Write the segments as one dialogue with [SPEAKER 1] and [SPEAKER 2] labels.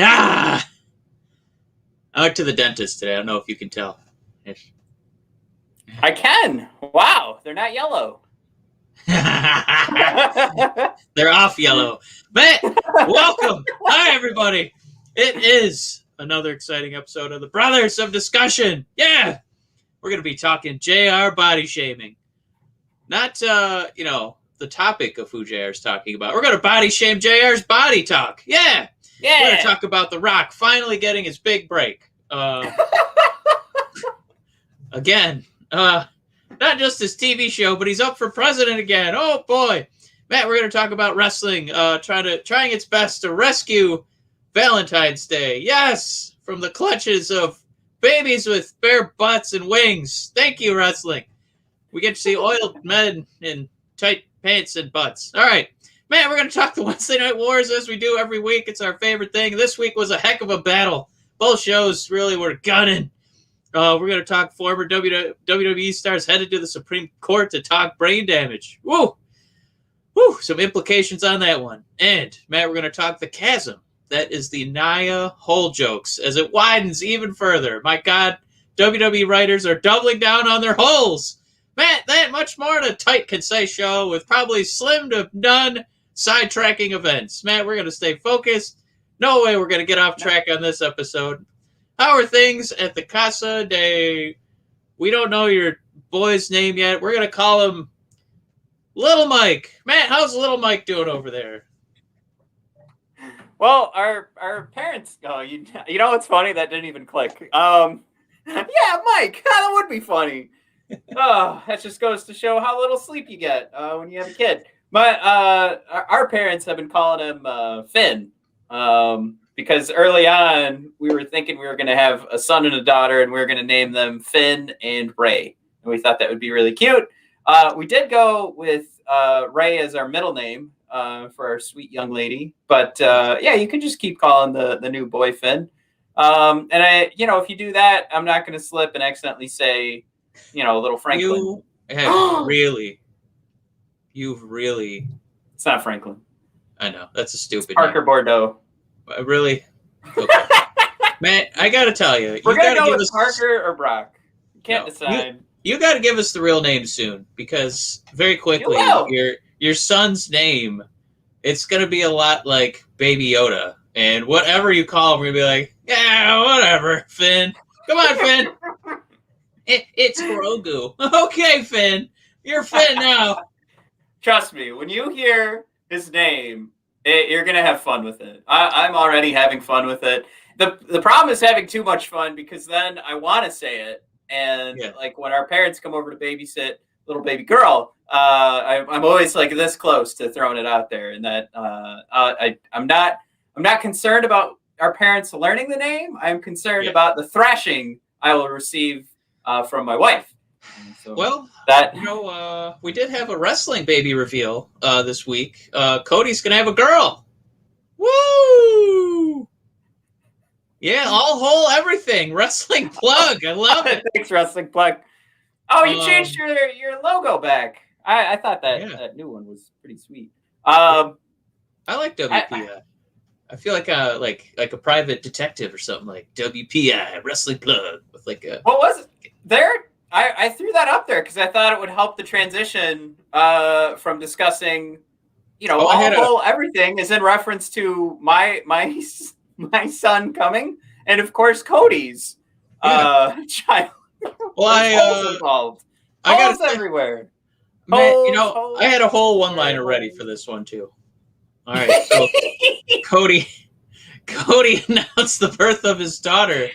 [SPEAKER 1] I went to the dentist today. I don't know if you can tell.
[SPEAKER 2] I can. Wow, they're not yellow.
[SPEAKER 1] They're off yellow. But welcome. Hi, everybody. It is another exciting episode of the Brothers of Discussion. Yeah. We're going to be talking JR body shaming. Not, the topic of who JR is talking about. We're going to body shame JR's body talk. Yeah.
[SPEAKER 2] Yeah.
[SPEAKER 1] We're going to talk about The Rock finally getting his big break. Again. Not just his TV show, but he's up for president again. Oh, boy. Matt, we're going to talk about wrestling, trying its best to rescue Valentine's Day. Yes, from the clutches of babies with bare butts and wings. Thank you, wrestling. We get to see oiled men in tight pants and butts. All right. Man, we're going to talk the Wednesday Night Wars as we do every week. It's our favorite thing. This week was a heck of a battle. Both shows really were gunning. We're going to talk former WWE stars headed to the Supreme Court to talk brain damage. Woo! Woo! Some implications on that one. And, Matt, we're going to talk the chasm. That is the Nia hole jokes as it widens even further. My God, WWE writers are doubling down on their holes. Matt, that much more in a tight, concise show with probably slim to none sidetracking events. Matt, we're going to stay focused. No way we're going to get off track on this episode. How are things at the Casa de... We don't know your boy's name yet. We're going to call him Little Mike. Matt, how's Little Mike doing over there?
[SPEAKER 2] Well, our parents... Oh, you know what's funny? That didn't even click. Yeah, Mike. That would be funny. Oh, that just goes to show how little sleep you get when you have a kid. But our parents have been calling him Finn because early on we were thinking we were going to have a son and a daughter, and we were going to name them Finn and Ray. And we thought that would be really cute. We did go with Ray as our middle name for our sweet young lady. But yeah, you can just keep calling the new boy Finn. And if you do that, I'm not going to slip and accidentally say, little Franklin.
[SPEAKER 1] You've really.
[SPEAKER 2] It's not Franklin.
[SPEAKER 1] I know. That's a stupid
[SPEAKER 2] it's Parker
[SPEAKER 1] name.
[SPEAKER 2] Bourdeaux.
[SPEAKER 1] Really? Okay. Matt, I got to tell you.
[SPEAKER 2] We're going to go with Parker or Brock. You can't decide.
[SPEAKER 1] You got to give us the real name soon because very quickly your son's name, it's going to be a lot like Baby Yoda. And whatever you call him, we're going to be like, yeah, whatever, Finn. Come on, Finn. It's Grogu. Okay, Finn. You're Finn now.
[SPEAKER 2] Trust me, when you hear his name, you're going to have fun with it. I'm already having fun with it. The problem is having too much fun because then I want to say it. And like when our parents come over to babysit little baby girl, I'm always like this close to throwing it out there. And that I'm not concerned about our parents learning the name. I'm concerned about the thrashing I will receive from my wife. So
[SPEAKER 1] we did have a wrestling baby reveal this week. Cody's gonna have a girl. Woo! Yeah, all whole everything. Wrestling plug. I love it.
[SPEAKER 2] Thanks, wrestling plug. Oh, you changed your logo back. I thought that new one was pretty sweet.
[SPEAKER 1] I like WPI. I feel like a private detective or something like WPI wrestling plug with like a.
[SPEAKER 2] What was it there? I threw that up there because I thought it would help the transition from discussing, everything is in reference to my son coming and of course Cody's child.
[SPEAKER 1] Well,
[SPEAKER 2] involved.
[SPEAKER 1] I got
[SPEAKER 2] everywhere.
[SPEAKER 1] Man, I had a whole one-liner ready for this one too. All right, so Cody announced the birth of his daughter.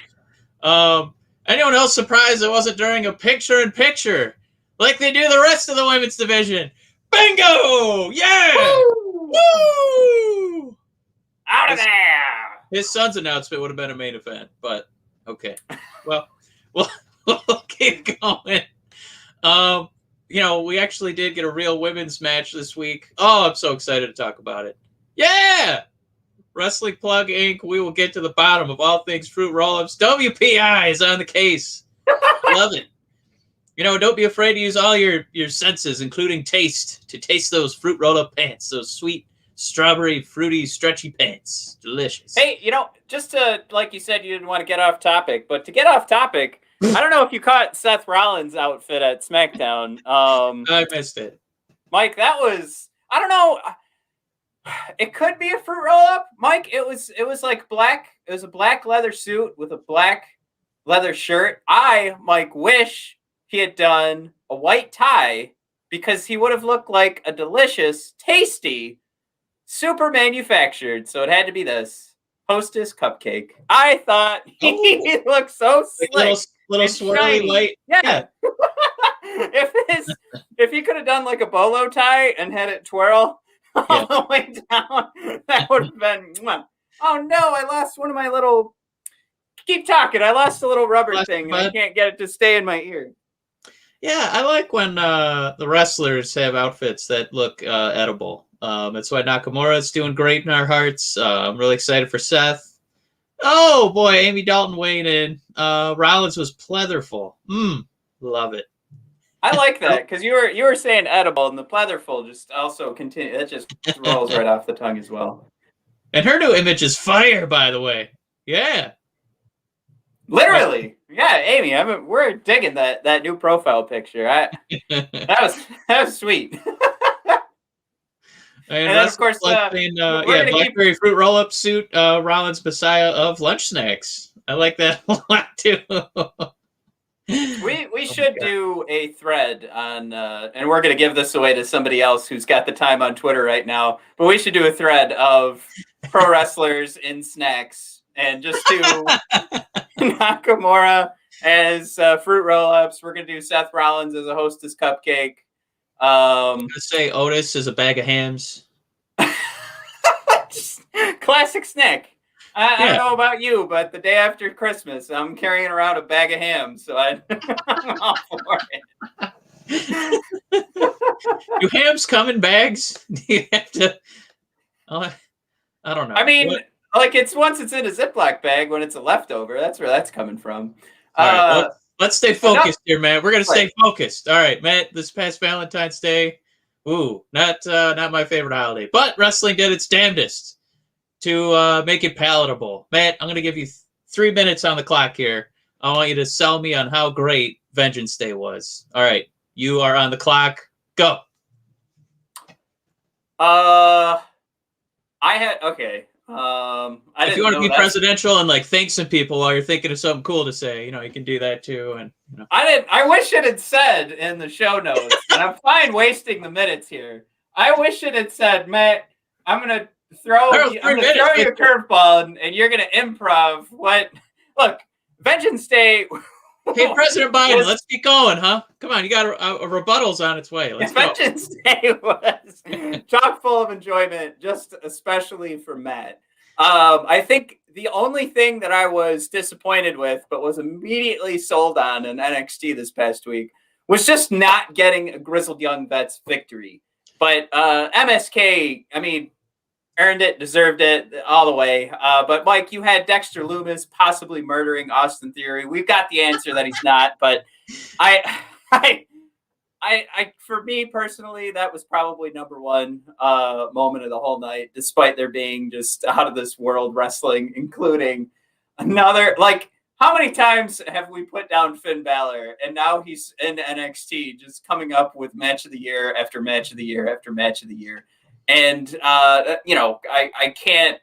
[SPEAKER 1] Anyone else surprised it wasn't during a picture-in-picture like they do the rest of the women's division? Bingo! Yeah!
[SPEAKER 2] Woo!
[SPEAKER 1] Woo!
[SPEAKER 2] Out of there!
[SPEAKER 1] His son's announcement would have been a main event, but okay. Well, we'll keep going. We actually did get a real women's match this week. Oh, I'm so excited to talk about it. Yeah! Wrestling Plug Inc. We will get to the bottom of all things fruit roll-ups. WPI is on the case. Love it. Don't be afraid to use all your senses, including taste, to taste those fruit roll-up pants, those sweet, strawberry, fruity, stretchy pants. Delicious.
[SPEAKER 2] Hey, just to, like you said, you didn't want to get off topic, but to get off topic, I don't know if you caught Seth Rollins' outfit at SmackDown.
[SPEAKER 1] I missed it.
[SPEAKER 2] Mike, that was, I don't know. It could be a fruit roll-up, Mike. It was like black. It was a black leather suit with a black leather shirt. Mike, wish he had done a white tie because he would have looked like a delicious, tasty, super manufactured. So it had to be this Hostess cupcake. I thought he looked so slick,
[SPEAKER 1] little swirly
[SPEAKER 2] shiny.
[SPEAKER 1] Light.
[SPEAKER 2] Yeah. If he could have done like a bolo tie and had it twirl all the way down, that would have been. Oh no! I lost one of my little. Keep talking. I lost a little rubber thing, and I can't get it to stay in my ear.
[SPEAKER 1] Yeah, I like when the wrestlers have outfits that look edible. That's why Nakamura's doing great in our hearts. I'm really excited for Seth. Oh boy, Amy Dalton weighing in. Rollins was pleatherful. Love it.
[SPEAKER 2] I like that because you were saying edible, and the pleatherful just also continue. That just rolls right off the tongue as well.
[SPEAKER 1] And her new image is fire, by the way. Yeah.
[SPEAKER 2] Literally, yeah, Amy. We're digging that new profile picture. That was sweet.
[SPEAKER 1] And then, of course, blackberry fruit roll-up suit, Rollins Messiah of lunch snacks. I like that a lot too.
[SPEAKER 2] We should do a thread on, and we're going to give this away to somebody else who's got the time on Twitter right now. But we should do a thread of pro wrestlers in snacks and just do Nakamura as fruit roll-ups. We're going to do Seth Rollins as a Hostess cupcake.
[SPEAKER 1] I'm going to say Otis is a bag of hams.
[SPEAKER 2] Classic snack. I don't know about you, but the day after Christmas, I'm carrying around a bag of hams, so I'm all for it.
[SPEAKER 1] Do hams come in bags? Do you have to? I don't know.
[SPEAKER 2] I mean, like once it's in a Ziploc bag when it's a leftover. That's where that's coming from.
[SPEAKER 1] All right, let's stay focused here, man. We're gonna stay focused. All right, Matt. This past Valentine's Day, not my favorite holiday, but wrestling did its damnedest to make it palatable. Matt, I'm gonna give you 3 minutes on the clock here. I want you to sell me on how great Vengeance Day was. All right, you are on the clock. Go. If you want to be presidential and thank some people while you're thinking of something cool to say, you can do that too. And
[SPEAKER 2] I wish it had said in the show notes, and I'm fine wasting the minutes here. I wish it had said, Matt, I'm gonna throw you a curveball, and you're gonna improv what? Look, Vengeance Day.
[SPEAKER 1] Hey, President Biden, let's get going, huh? Come on, you got a rebuttal's on its way. Let's go.
[SPEAKER 2] Vengeance Day was chock full of enjoyment, just especially for Matt. I think the only thing that I was disappointed with, but was immediately sold on in NXT this past week, was just not getting a Grizzled Young Vets victory. But MSK, earned it, deserved it all the way. But Mike, you had Dexter Lumis possibly murdering Austin Theory. We've got the answer that he's not, but I for me personally, that was probably number one moment of the whole night, despite there being just out of this world wrestling, including another, how many times have we put down Finn Balor and now he's in NXT just coming up with match of the year after match of the year after match of the year. And, I can't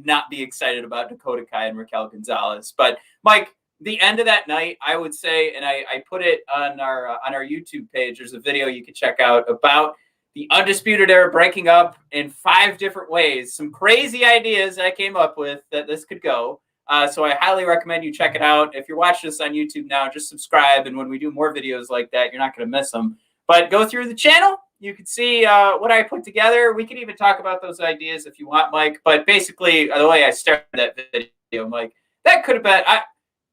[SPEAKER 2] not be excited about Dakota Kai and Raquel Gonzalez. But, Mike, the end of that night, I would say, and I put it on our YouTube page, there's a video you can check out about the Undisputed Era breaking up in 5 different ways. Some crazy ideas I came up with that this could go. So I highly recommend you check it out. If you're watching this on YouTube now, just subscribe. And when we do more videos like that, you're not going to miss them. But go through the channel. You can see what I put together. We can even talk about those ideas if you want, Mike. But basically, the way I started that video, Mike, that could have been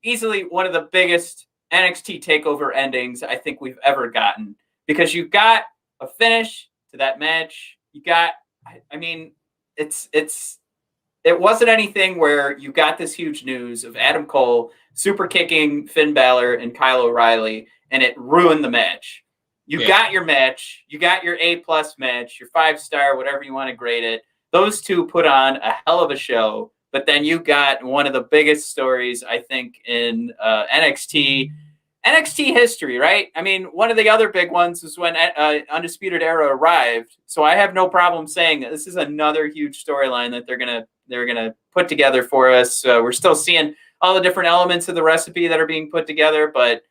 [SPEAKER 2] easily one of the biggest NXT TakeOver endings I think we've ever gotten. Because you got a finish to that match. You got, it wasn't anything where you got this huge news of Adam Cole super kicking Finn Balor and Kyle O'Reilly, and it ruined the match. You got your match. You got your A+ match, your 5-star, whatever you want to grade it. Those two put on a hell of a show. But then you got one of the biggest stories, I think, in NXT history, right? I mean, one of the other big ones was when Undisputed Era arrived. So I have no problem saying that this is another huge storyline that they're gonna put together for us. We're still seeing all the different elements of the recipe that are being put together, but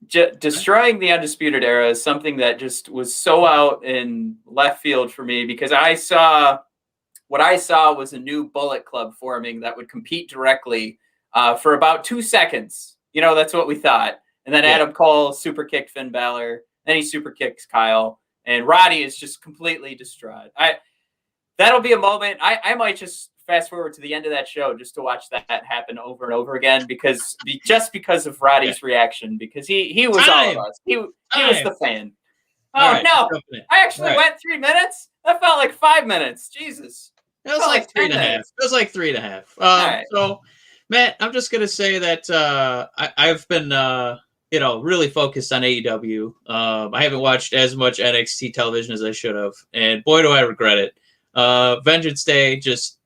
[SPEAKER 2] destroying the Undisputed Era is something that just was so out in left field for me, because what I saw was a new Bullet Club forming that would compete directly for about 2 seconds. That's what we thought. And then Adam Cole super kicked Finn Balor. Then he super kicks Kyle. And Roddy is just completely distraught. That'll be a moment. I might just fast forward to the end of that show just to watch that happen over and over again, because of Roddy's reaction, because he was all of us. He was the fan. Oh, right, no. I actually went 3 minutes? That felt like 5 minutes. Jesus.
[SPEAKER 1] It was like 3.5. It was like 3.5. So, Matt, I'm just going to say that I've been, really focused on AEW. I haven't watched as much NXT television as I should have. And boy, do I regret it. Vengeance Day just,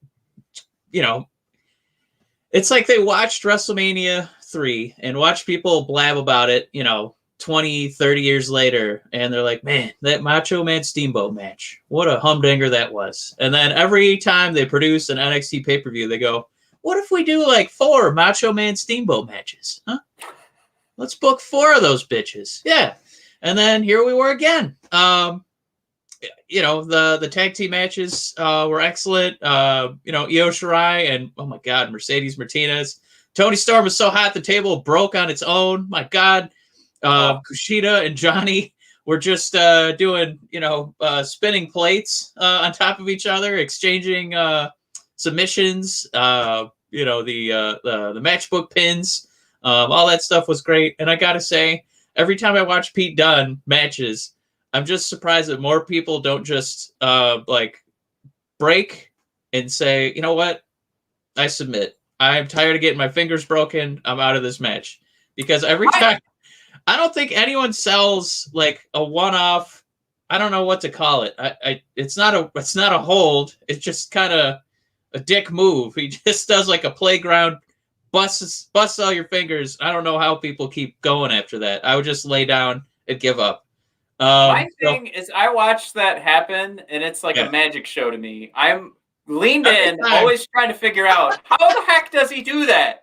[SPEAKER 1] it's like they watched WrestleMania 3 and watched people blab about it, 20, 30 years later, and they're like, man, that Macho Man Steamboat match, what a humdinger that was. And then every time they produce an NXT pay-per-view, they go, what if we do like 4 Macho Man Steamboat matches? Huh? Let's book 4 of those bitches. Yeah. And then here we were again. The tag team matches were excellent. Io Shirai and, oh my God, Mercedes Martinez. Toni Storm was so hot the table broke on its own. My God. Kushida and Johnny were just doing, spinning plates on top of each other, exchanging submissions, the matchbook pins, all that stuff was great. And I got to say, every time I watch Pete Dunne matches, I'm just surprised that more people don't just break and say, you know what? I submit. I'm tired of getting my fingers broken. I'm out of this match. Because every time... I don't think anyone sells like a one-off. I don't know what to call it. It's not a hold. It's just kind of a dick move. He just does like a playground busts all your fingers. I don't know how people keep going after that. I would just lay down and give up.
[SPEAKER 2] My thing is, I watched that happen, and it's like a magic show to me. I'm leaned in, always trying to figure out how the heck does he do that.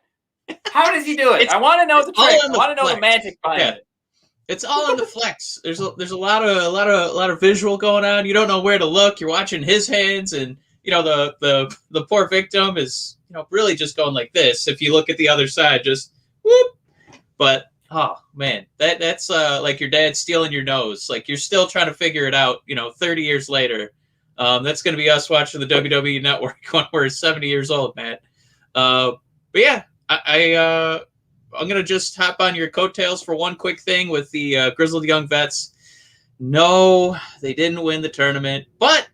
[SPEAKER 2] How does he do it? I want to know the trick. I want to know the magic behind it.
[SPEAKER 1] It's all in the flex. There's a lot of visual going on. You don't know where to look. You're watching his hands, and the poor victim is really just going like this. If you look at the other side, just whoop. But oh man, that's like your dad stealing your nose. Like you're still trying to figure it out. 30 years later. That's going to be us watching the WWE Network when we're 70 years old, Matt. But yeah. I'm going to just hop on your coattails for one quick thing with the Grizzled Young Vets. No, they didn't win the tournament, but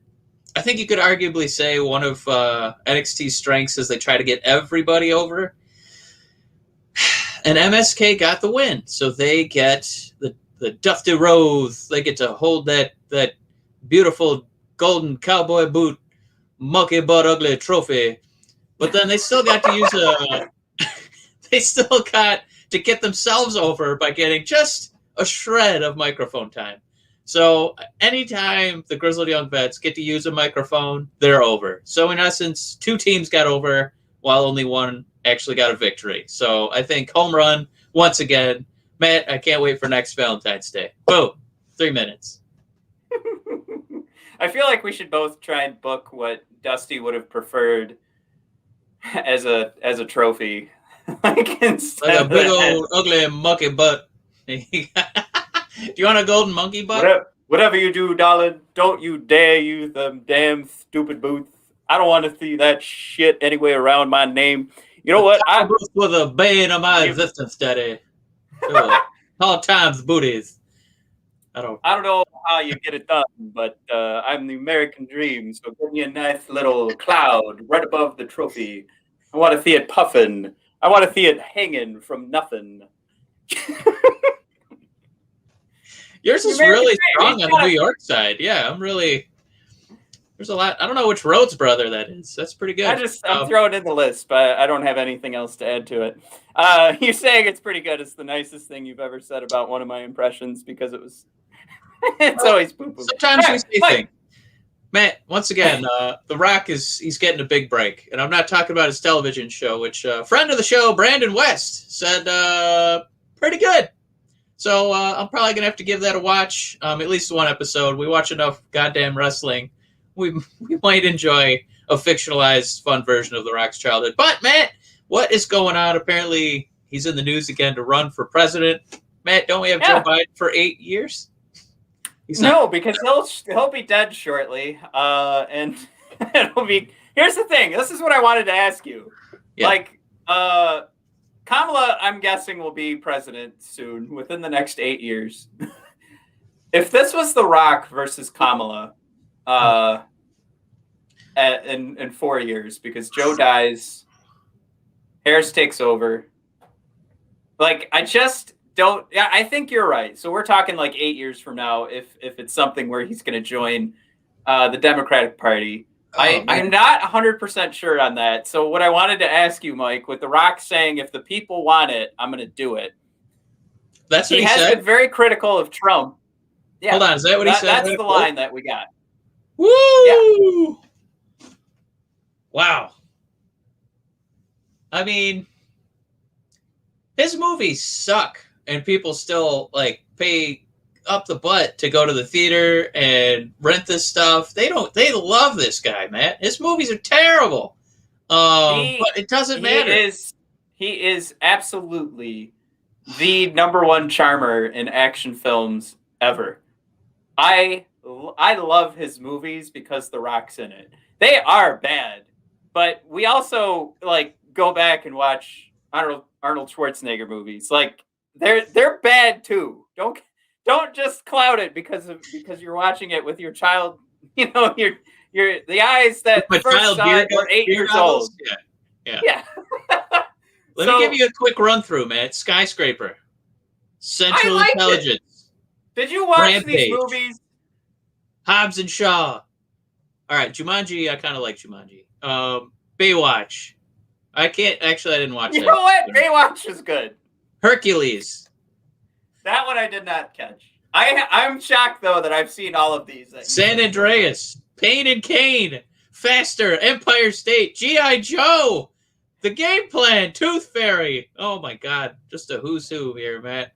[SPEAKER 1] I think you could arguably say one of NXT's strengths is they try to get everybody over. And MSK got the win, so they get the Dusty Rose. They get to hold that beautiful golden cowboy boot, monkey butt ugly trophy. But then they still got to use they still got to get themselves over by getting just a shred of microphone time. So anytime the Grizzled Young Vets get to use a microphone, they're over. So in essence, 2 teams got over while only one actually got a victory. So I think home run once again. Matt, I can't wait for next Valentine's Day. Boom. 3 minutes.
[SPEAKER 2] I feel like we should both try and book what Dusty would have preferred as a trophy. Like a
[SPEAKER 1] big old ugly monkey butt. Do you want a golden monkey butt?
[SPEAKER 2] Whatever you do, darling, don't you dare use them damn stupid boots. I don't want to see that shit anywhere around my name. You know what?
[SPEAKER 1] I was the bane of my existence, Daddy. All times booties.
[SPEAKER 2] I don't know how you get it done, but I'm the American dream. So give me a nice little cloud right above the trophy. I want to see it puffing. I want to see it hanging from nothing.
[SPEAKER 1] Yours is
[SPEAKER 2] American
[SPEAKER 1] really
[SPEAKER 2] Dream.
[SPEAKER 1] strong on the New York side. Yeah, I'm really. There's a lot. I don't know which Rhodes brother that is. That's pretty good.
[SPEAKER 2] I'm throwing in the list, but I don't have anything else to add to it. You saying it's pretty good. It's the nicest thing you've ever said about one of my impressions because it was. It's always poo-poo.
[SPEAKER 1] Sometimes we say things. Matt, once again, The Rock he's getting a big break, and I'm not talking about his television show, which friend of the show, Brandon West, said pretty good. So I'm probably gonna have to give that a watch, at least one episode. We watch enough goddamn wrestling. We might enjoy a fictionalized, fun version of The Rock's childhood. But Matt, what is going on? Apparently, he's in the news again to run for president. Matt, don't we have Joe Biden for 8 years?
[SPEAKER 2] No, because he'll be dead shortly, and it'll be. Here's the thing. This is what I wanted to ask you. Yeah. Like, Kamala, I'm guessing will be president soon, within the next 8 years. If this was The Rock versus Kamala, in 4 years, because Joe dies, Harris takes over. Like, I just don't. Yeah, I think you're right. So we're talking like 8 years from now, if it's something where he's going to join the Democratic Party. I'm not 100% sure on that. So what I wanted to ask you, Mike, with The Rock saying, if the people want it, I'm going to do it.
[SPEAKER 1] That's what he
[SPEAKER 2] has
[SPEAKER 1] said?
[SPEAKER 2] been very critical of Trump. Yeah.
[SPEAKER 1] Hold on, is that what he said?
[SPEAKER 2] That's the line that we got.
[SPEAKER 1] Woo! Yeah. Wow. I mean, his movies suck, and people still like pay up the butt to go to the theater and rent this stuff. They love this guy, Matt. His movies are terrible. But it doesn't matter.
[SPEAKER 2] He is absolutely the number one charmer in action films ever. I love his movies because The Rock's in it. They are bad, but we also like go back and watch Arnold Schwarzenegger movies. Like they're bad too. Don't just cloud it because you're watching it with your child. You know, your the eyes that first saw it were 8 years old. Yeah.
[SPEAKER 1] Let me give you a quick run through, Matt. Skyscraper, Central Intelligence.
[SPEAKER 2] Did you watch these movies?
[SPEAKER 1] Hobbs and Shaw. All right, Jumanji. I kind of like Jumanji. Baywatch. I didn't watch that.
[SPEAKER 2] You know what? Baywatch is good.
[SPEAKER 1] Hercules.
[SPEAKER 2] That one I did not catch. I'm shocked though that I've seen all of these.
[SPEAKER 1] San Andreas, Pain and Kane, Faster, Empire State, G.I. Joe, The Game Plan, Tooth Fairy. Oh my God, just a who's who here, Matt.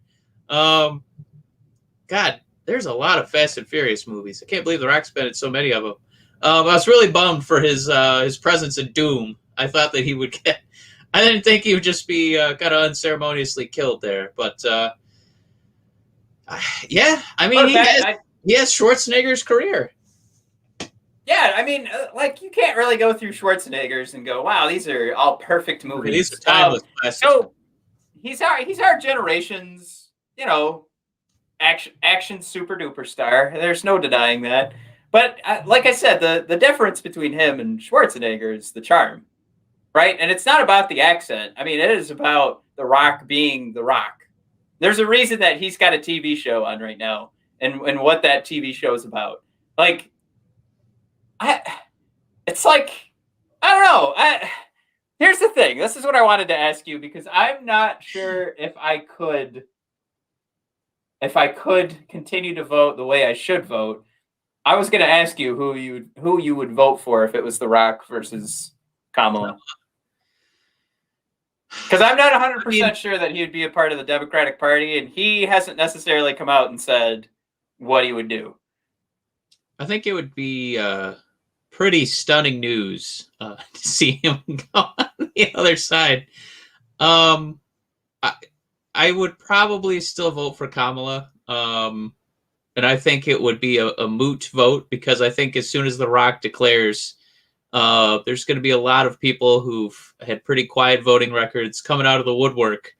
[SPEAKER 1] God, there's a lot of Fast and Furious movies. I can't believe The Rock's been in so many of them. I was really bummed for his presence in Doom. I thought that he would get. I didn't think he would just be kind of unceremoniously killed there, but yeah, I mean he has Schwarzenegger's career.
[SPEAKER 2] Yeah, I mean, like you can't really go through Schwarzenegger's and go, "Wow, these are all perfect movies."
[SPEAKER 1] These are timeless.
[SPEAKER 2] So he's our generation's, you know, action super duper star. There's no denying that. But like I said, the difference between him and Schwarzenegger is the charm, right? And it's not about the accent. I mean, it is about The Rock being The Rock. There's a reason that he's got a TV show on right now, and what that TV show is about. Like, it's like, I don't know. Here's the thing. This is what I wanted to ask you, because I'm not sure if I could continue to vote the way I should vote. I was going to ask you who you would vote for if it was The Rock versus Kamala. Because I'm not 100% sure that he would be a part of the Democratic Party, and he hasn't necessarily come out and said what he would do.
[SPEAKER 1] I think it would be pretty stunning news to see him go on the other side. I would probably still vote for Kamala. And I think it would be a moot vote, because I think as soon as The Rock declares, there's going to be a lot of people who've had pretty quiet voting records coming out of the woodwork,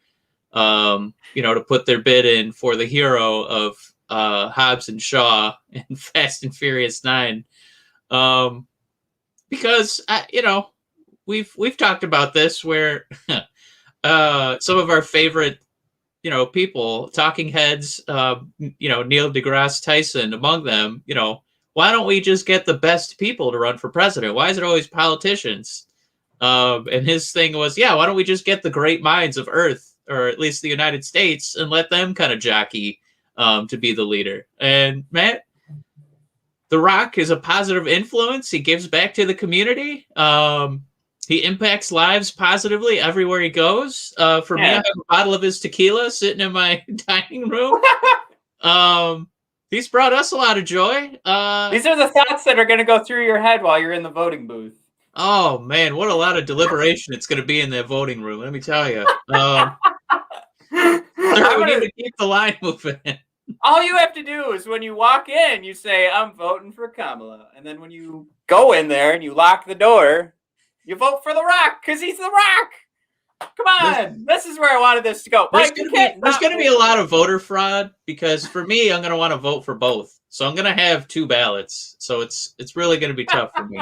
[SPEAKER 1] to put their bid in for the hero of Hobbs and Shaw and Fast and Furious 9. Because, we've talked about this where some of our favorite people, talking heads, Neil deGrasse Tyson among them, why don't we just get the best people to run for president? Why is it always politicians? And his thing was, why don't we just get the great minds of Earth, or at least the United States, and let them kind of jockey to be the leader? And Matt, The Rock is a positive influence. He gives back to the community. He impacts lives positively everywhere he goes. For me, I have a bottle of his tequila sitting in my dining room. He's brought us a lot of joy.
[SPEAKER 2] These are the thoughts that are going to go through your head while you're in the voting booth.
[SPEAKER 1] Oh, man, what a lot of deliberation it's going to be in that voting room, let me tell you. We need to keep the line moving.
[SPEAKER 2] All you have to do is when you walk in, you say, I'm voting for Kamala. And then when you go in there and you lock the door, you vote for The Rock because he's The Rock. Come on. This is where I wanted this to go.
[SPEAKER 1] There's going to be a lot of voter fraud because for me, I'm going to want to vote for both. So I'm going to have 2 ballots. So it's really going to be tough for me.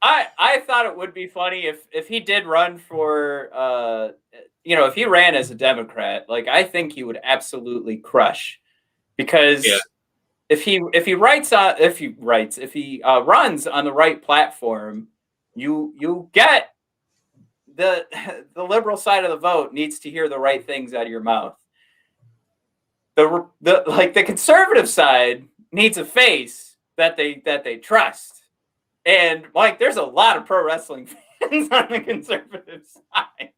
[SPEAKER 2] I thought it would be funny if he did run for, if he ran as a Democrat, like I think he would absolutely crush, because if he runs on the right platform, you get the liberal side of the vote needs to hear the right things out of your mouth. The conservative side needs a face that they trust. And like, there's a lot of pro wrestling fans on the conservative side,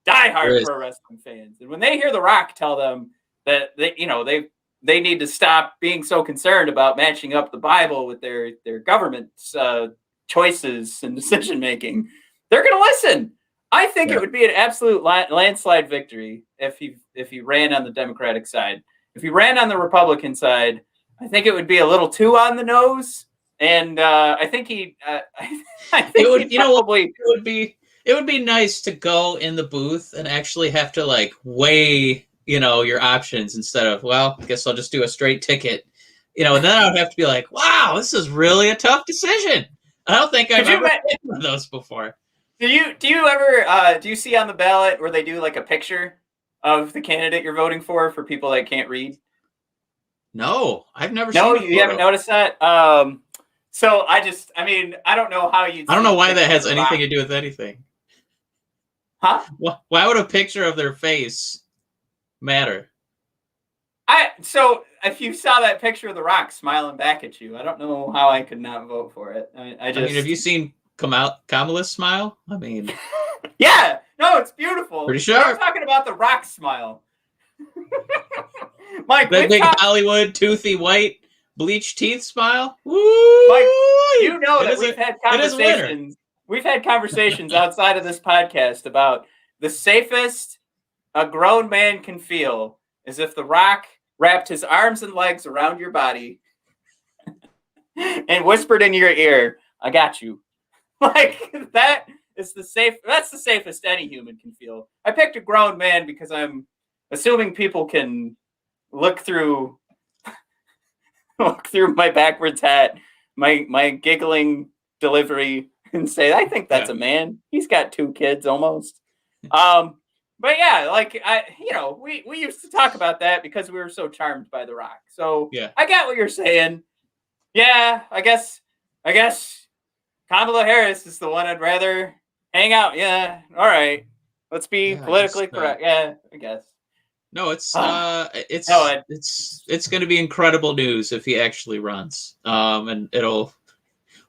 [SPEAKER 2] diehard pro wrestling fans, and when they hear The Rock tell them that they need to stop being so concerned about matching up the Bible with their government's choices and decision making, they're going to listen. I think it would be an absolute landslide victory if he ran on the Democratic side. If he ran on the Republican side, I think it would be a little too on the nose. And I think
[SPEAKER 1] it would be nice to go in the booth and actually have to like weigh, your options instead of, well, I guess I'll just do a straight ticket, and then I would have to be like, wow, this is really a tough decision. I don't think I've ever made one of those before.
[SPEAKER 2] Do you ever do you see on the ballot where they do like a picture of the candidate you're voting for people that can't read?
[SPEAKER 1] No, I've never
[SPEAKER 2] seen
[SPEAKER 1] it.
[SPEAKER 2] No, you haven't noticed that? So I don't know how you.
[SPEAKER 1] I don't know why that has anything to do with anything.
[SPEAKER 2] Huh?
[SPEAKER 1] Why would a picture of their face matter?
[SPEAKER 2] So if you saw that picture of The Rock smiling back at you, I don't know how I could not vote for it. I mean, have
[SPEAKER 1] you seen Kamala's smile? I mean,
[SPEAKER 2] yeah, no, it's beautiful.
[SPEAKER 1] Pretty sure.
[SPEAKER 2] I'm talking about The Rock smile. Mike,
[SPEAKER 1] that big Hollywood toothy white bleached teeth smile. Woo!
[SPEAKER 2] Mike, you know that we've had conversations. We've had conversations outside of this podcast about the safest a grown man can feel is if The Rock wrapped his arms and legs around your body and whispered in your ear, "I got you." Like that is that's the safest any human can feel. I picked a grown man because I'm assuming people can look through my backwards hat, my giggling delivery, and say, I think that's a man. He's got 2 kids almost. But yeah, like we used to talk about that because we were so charmed by The Rock. So I get what you're saying. Yeah, I guess Kamala Harris is the one I'd rather hang out. Yeah, all right. Let's be politically correct. Yeah, I guess.
[SPEAKER 1] No, it's going to be incredible news if he actually runs. And it'll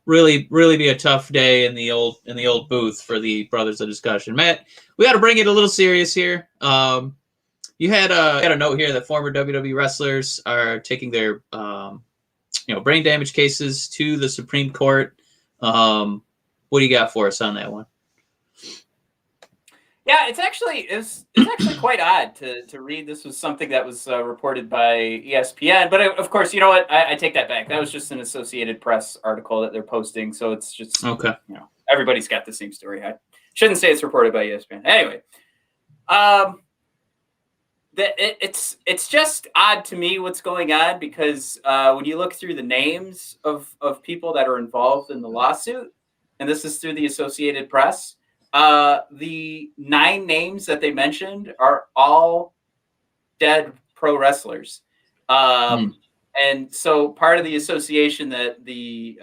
[SPEAKER 1] really be a tough day in the old booth for the Brothers of Discussion. Matt, we got to bring it a little serious here. You had a note here that former WWE wrestlers are taking their brain damage cases to the Supreme Court. What do you got for us on that one?
[SPEAKER 2] Yeah, it's actually quite odd to read. This was something that was reported by ESPN, but of course, you know what? I take that back. That was just an Associated Press article that they're posting, so it's just
[SPEAKER 1] okay.
[SPEAKER 2] Everybody's got the same story. I shouldn't say it's reported by ESPN. Anyway, it's just odd to me what's going on because when you look through the names of people that are involved in the lawsuit, and this is through the Associated Press. the 9 names that they mentioned are all dead pro wrestlers. And so part of the association that the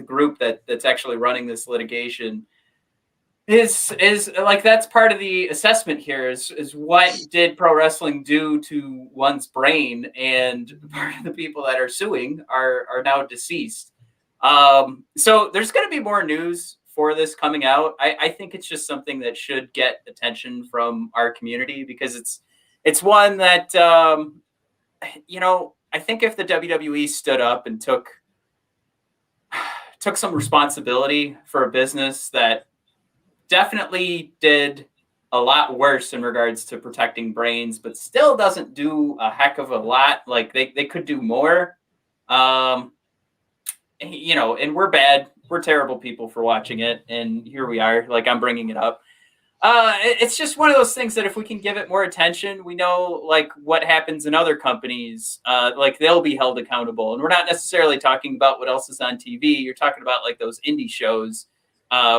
[SPEAKER 2] group that's actually running this litigation is like, that's part of the assessment here is what did pro wrestling do to one's brain, and part of the people that are suing are now deceased. So there's going to be more news for this coming out. I think it's just something that should get attention from our community, because it's one that I think if the WWE stood up and took some responsibility for a business that definitely did a lot worse in regards to protecting brains, but still doesn't do a heck of a lot. Like, they could do more. And we're bad. We're terrible people for watching it. And here we are, like, I'm bringing it up. It's just one of those things that if we can give it more attention, we know, like, what happens in other companies, like, they'll be held accountable. And we're not necessarily talking about what else is on TV. You're talking about, like, those indie shows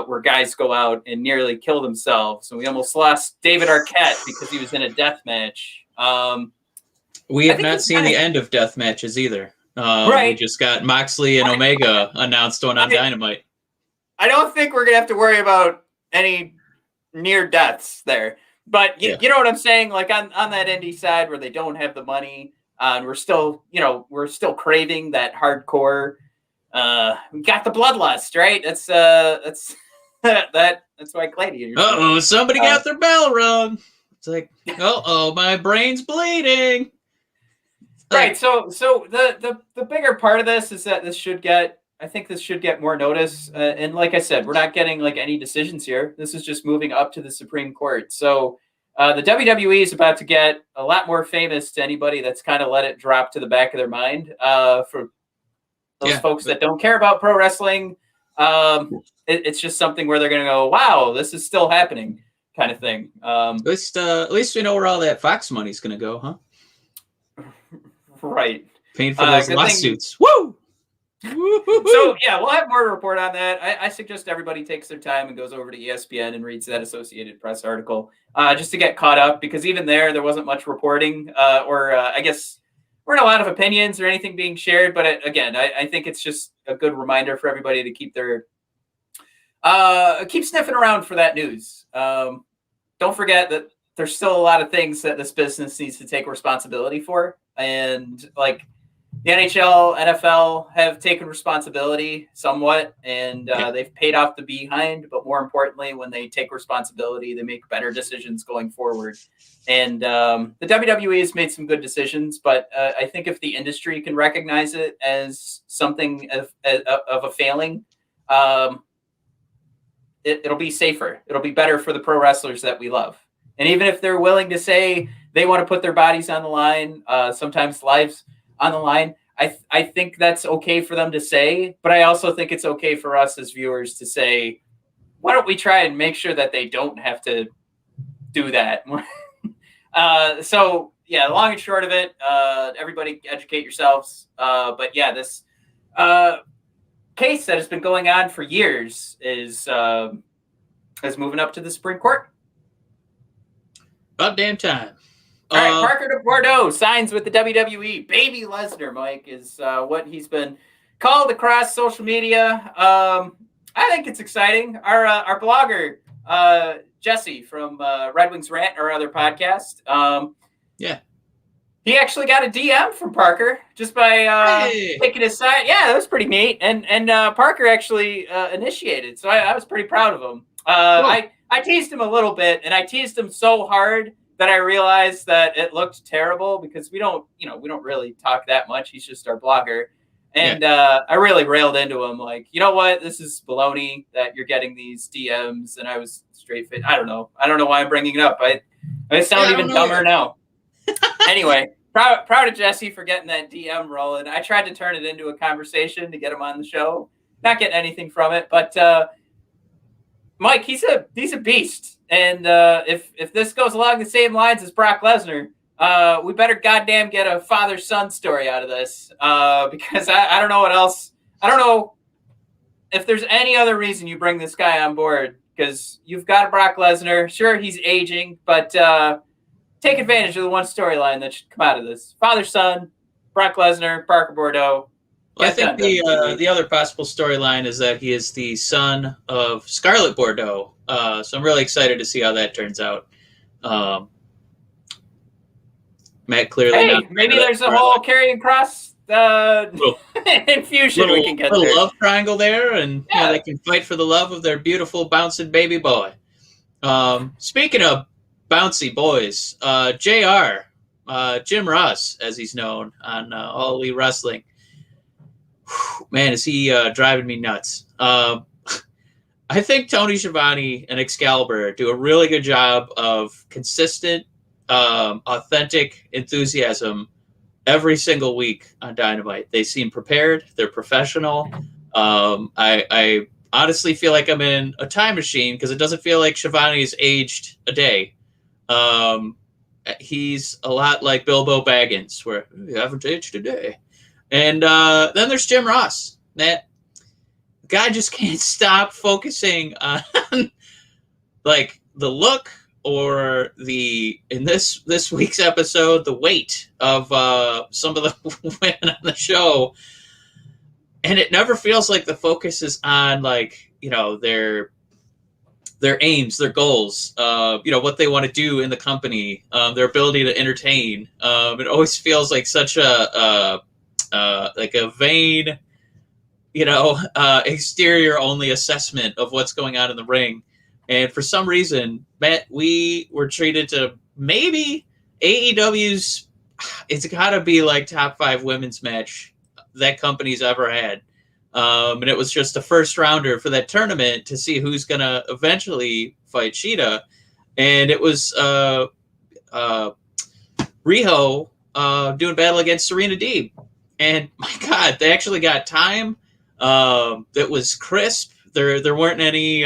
[SPEAKER 2] where guys go out and nearly kill themselves. And we almost lost David Arquette because he was in a death match.
[SPEAKER 1] We have not seen the end of death matches either.
[SPEAKER 2] Right.
[SPEAKER 1] We just got Moxley and Omega announced on Dynamite.
[SPEAKER 2] I don't think we're going to have to worry about any near deaths there. But you know what I'm saying? Like, on that indie side where they don't have the money, and we're still craving that hardcore. We got the bloodlust, right? That's why Gladiator.
[SPEAKER 1] Somebody got their bell rung. It's like, my brain's bleeding.
[SPEAKER 2] Right. So the bigger part of this is that this should get more notice. And like I said, we're not getting like any decisions here. This is just moving up to the Supreme Court. So the WWE is about to get a lot more famous to anybody that's kind of let it drop to the back of their mind. For those folks that don't care about pro wrestling, it's just something where they're going to go, wow, this is still happening, kind of thing.
[SPEAKER 1] At least we know where all that Fox money's going to go, huh?
[SPEAKER 2] Right.
[SPEAKER 1] Paying for those lawsuits. Woo!
[SPEAKER 2] So, we'll have more to report on that. I suggest everybody takes their time and goes over to ESPN and reads that Associated Press article just to get caught up, because even there wasn't much reporting I guess weren't a lot of opinions or anything being shared. But again, I think it's just a good reminder for everybody to keep sniffing around for that news. Don't forget that there's still a lot of things that this business needs to take responsibility for. And like the NHL, NFL have taken responsibility somewhat, and they've paid off the behind. But more importantly, when they take responsibility, they make better decisions going forward. And the WWE has made some good decisions, but I think if the industry can recognize it as something of a failing, it'll be safer. It'll be better for the pro wrestlers that we love. And even if they're willing to say they want to put their bodies on the line, sometimes lives on the line, I think that's okay for them to say. But I also think it's okay for us as viewers to say, why don't we try and make sure that they don't have to do that? So, long and short of it, everybody educate yourselves. But this case that has been going on for years is moving up to the Supreme Court.
[SPEAKER 1] About damn time.
[SPEAKER 2] All right, Parker de Bourdeaux signs with the WWE. Baby Lesnar, Mike, is what he's been called across social media. I think it's exciting. Our blogger, Jesse from Red Wings Rant, our other podcast, he actually got a DM from Parker just by taking his side. Yeah, that was pretty neat. And Parker actually initiated, so I was pretty proud of him. Cool. I teased him a little bit, and I teased him so hard that I realized that it looked terrible, because we don't really talk that much. He's just our blogger. And I really railed into him, like, you know what? This is baloney that you're getting these DMs. And I was straight fit. I don't know why I'm bringing it up. I sound even dumber now. Anyway, proud of Jesse for getting that DM rolling. I tried to turn it into a conversation to get him on the show. Not getting anything from it, but Mike, he's a beast. And if this goes along the same lines as Brock Lesnar, we better goddamn get a father-son story out of this, because I don't know what else. I don't know if there's any other reason you bring this guy on board because you've got Brock Lesnar. Sure, he's aging, but take advantage of the one storyline that should come out of this. Father-son, Brock Lesnar, Parker Bourdeaux.
[SPEAKER 1] Well, I think the other possible storyline is that he is the son of Scarlett Bourdeaux. So I'm really excited to see how that turns out. Matt clearly.
[SPEAKER 2] Maybe there's a whole Karrion Kross infusion we can get there.
[SPEAKER 1] Love triangle there, and they can fight for the love of their beautiful bouncing baby boy. Speaking of bouncy boys, JR, Jim Ross, as he's known on All Elite Wrestling. Man, is he driving me nuts. I think Tony Schiavone and Excalibur do a really good job of consistent, authentic enthusiasm every single week on Dynamite. They seem prepared. They're professional. I honestly feel like I'm in a time machine because it doesn't feel like Schiavone's aged a day. He's a lot like Bilbo Baggins, where you haven't aged a day. And then there's Jim Ross. That guy just can't stop focusing on like the look or in this week's episode, the weight of some of the women on the show. And it never feels like the focus is on their aims, their goals, what they want to do in the company, their ability to entertain. It always feels like such a vain, exterior only assessment of what's going on in the ring. And for some reason, Matt, we were treated to maybe AEW's, it's got to be like top 5 women's match that company's ever had. And it was just a first rounder for that tournament to see who's going to eventually fight Shida. And it was Riho doing battle against Serena Deeb. And my God, they actually got time that was crisp. There weren't any,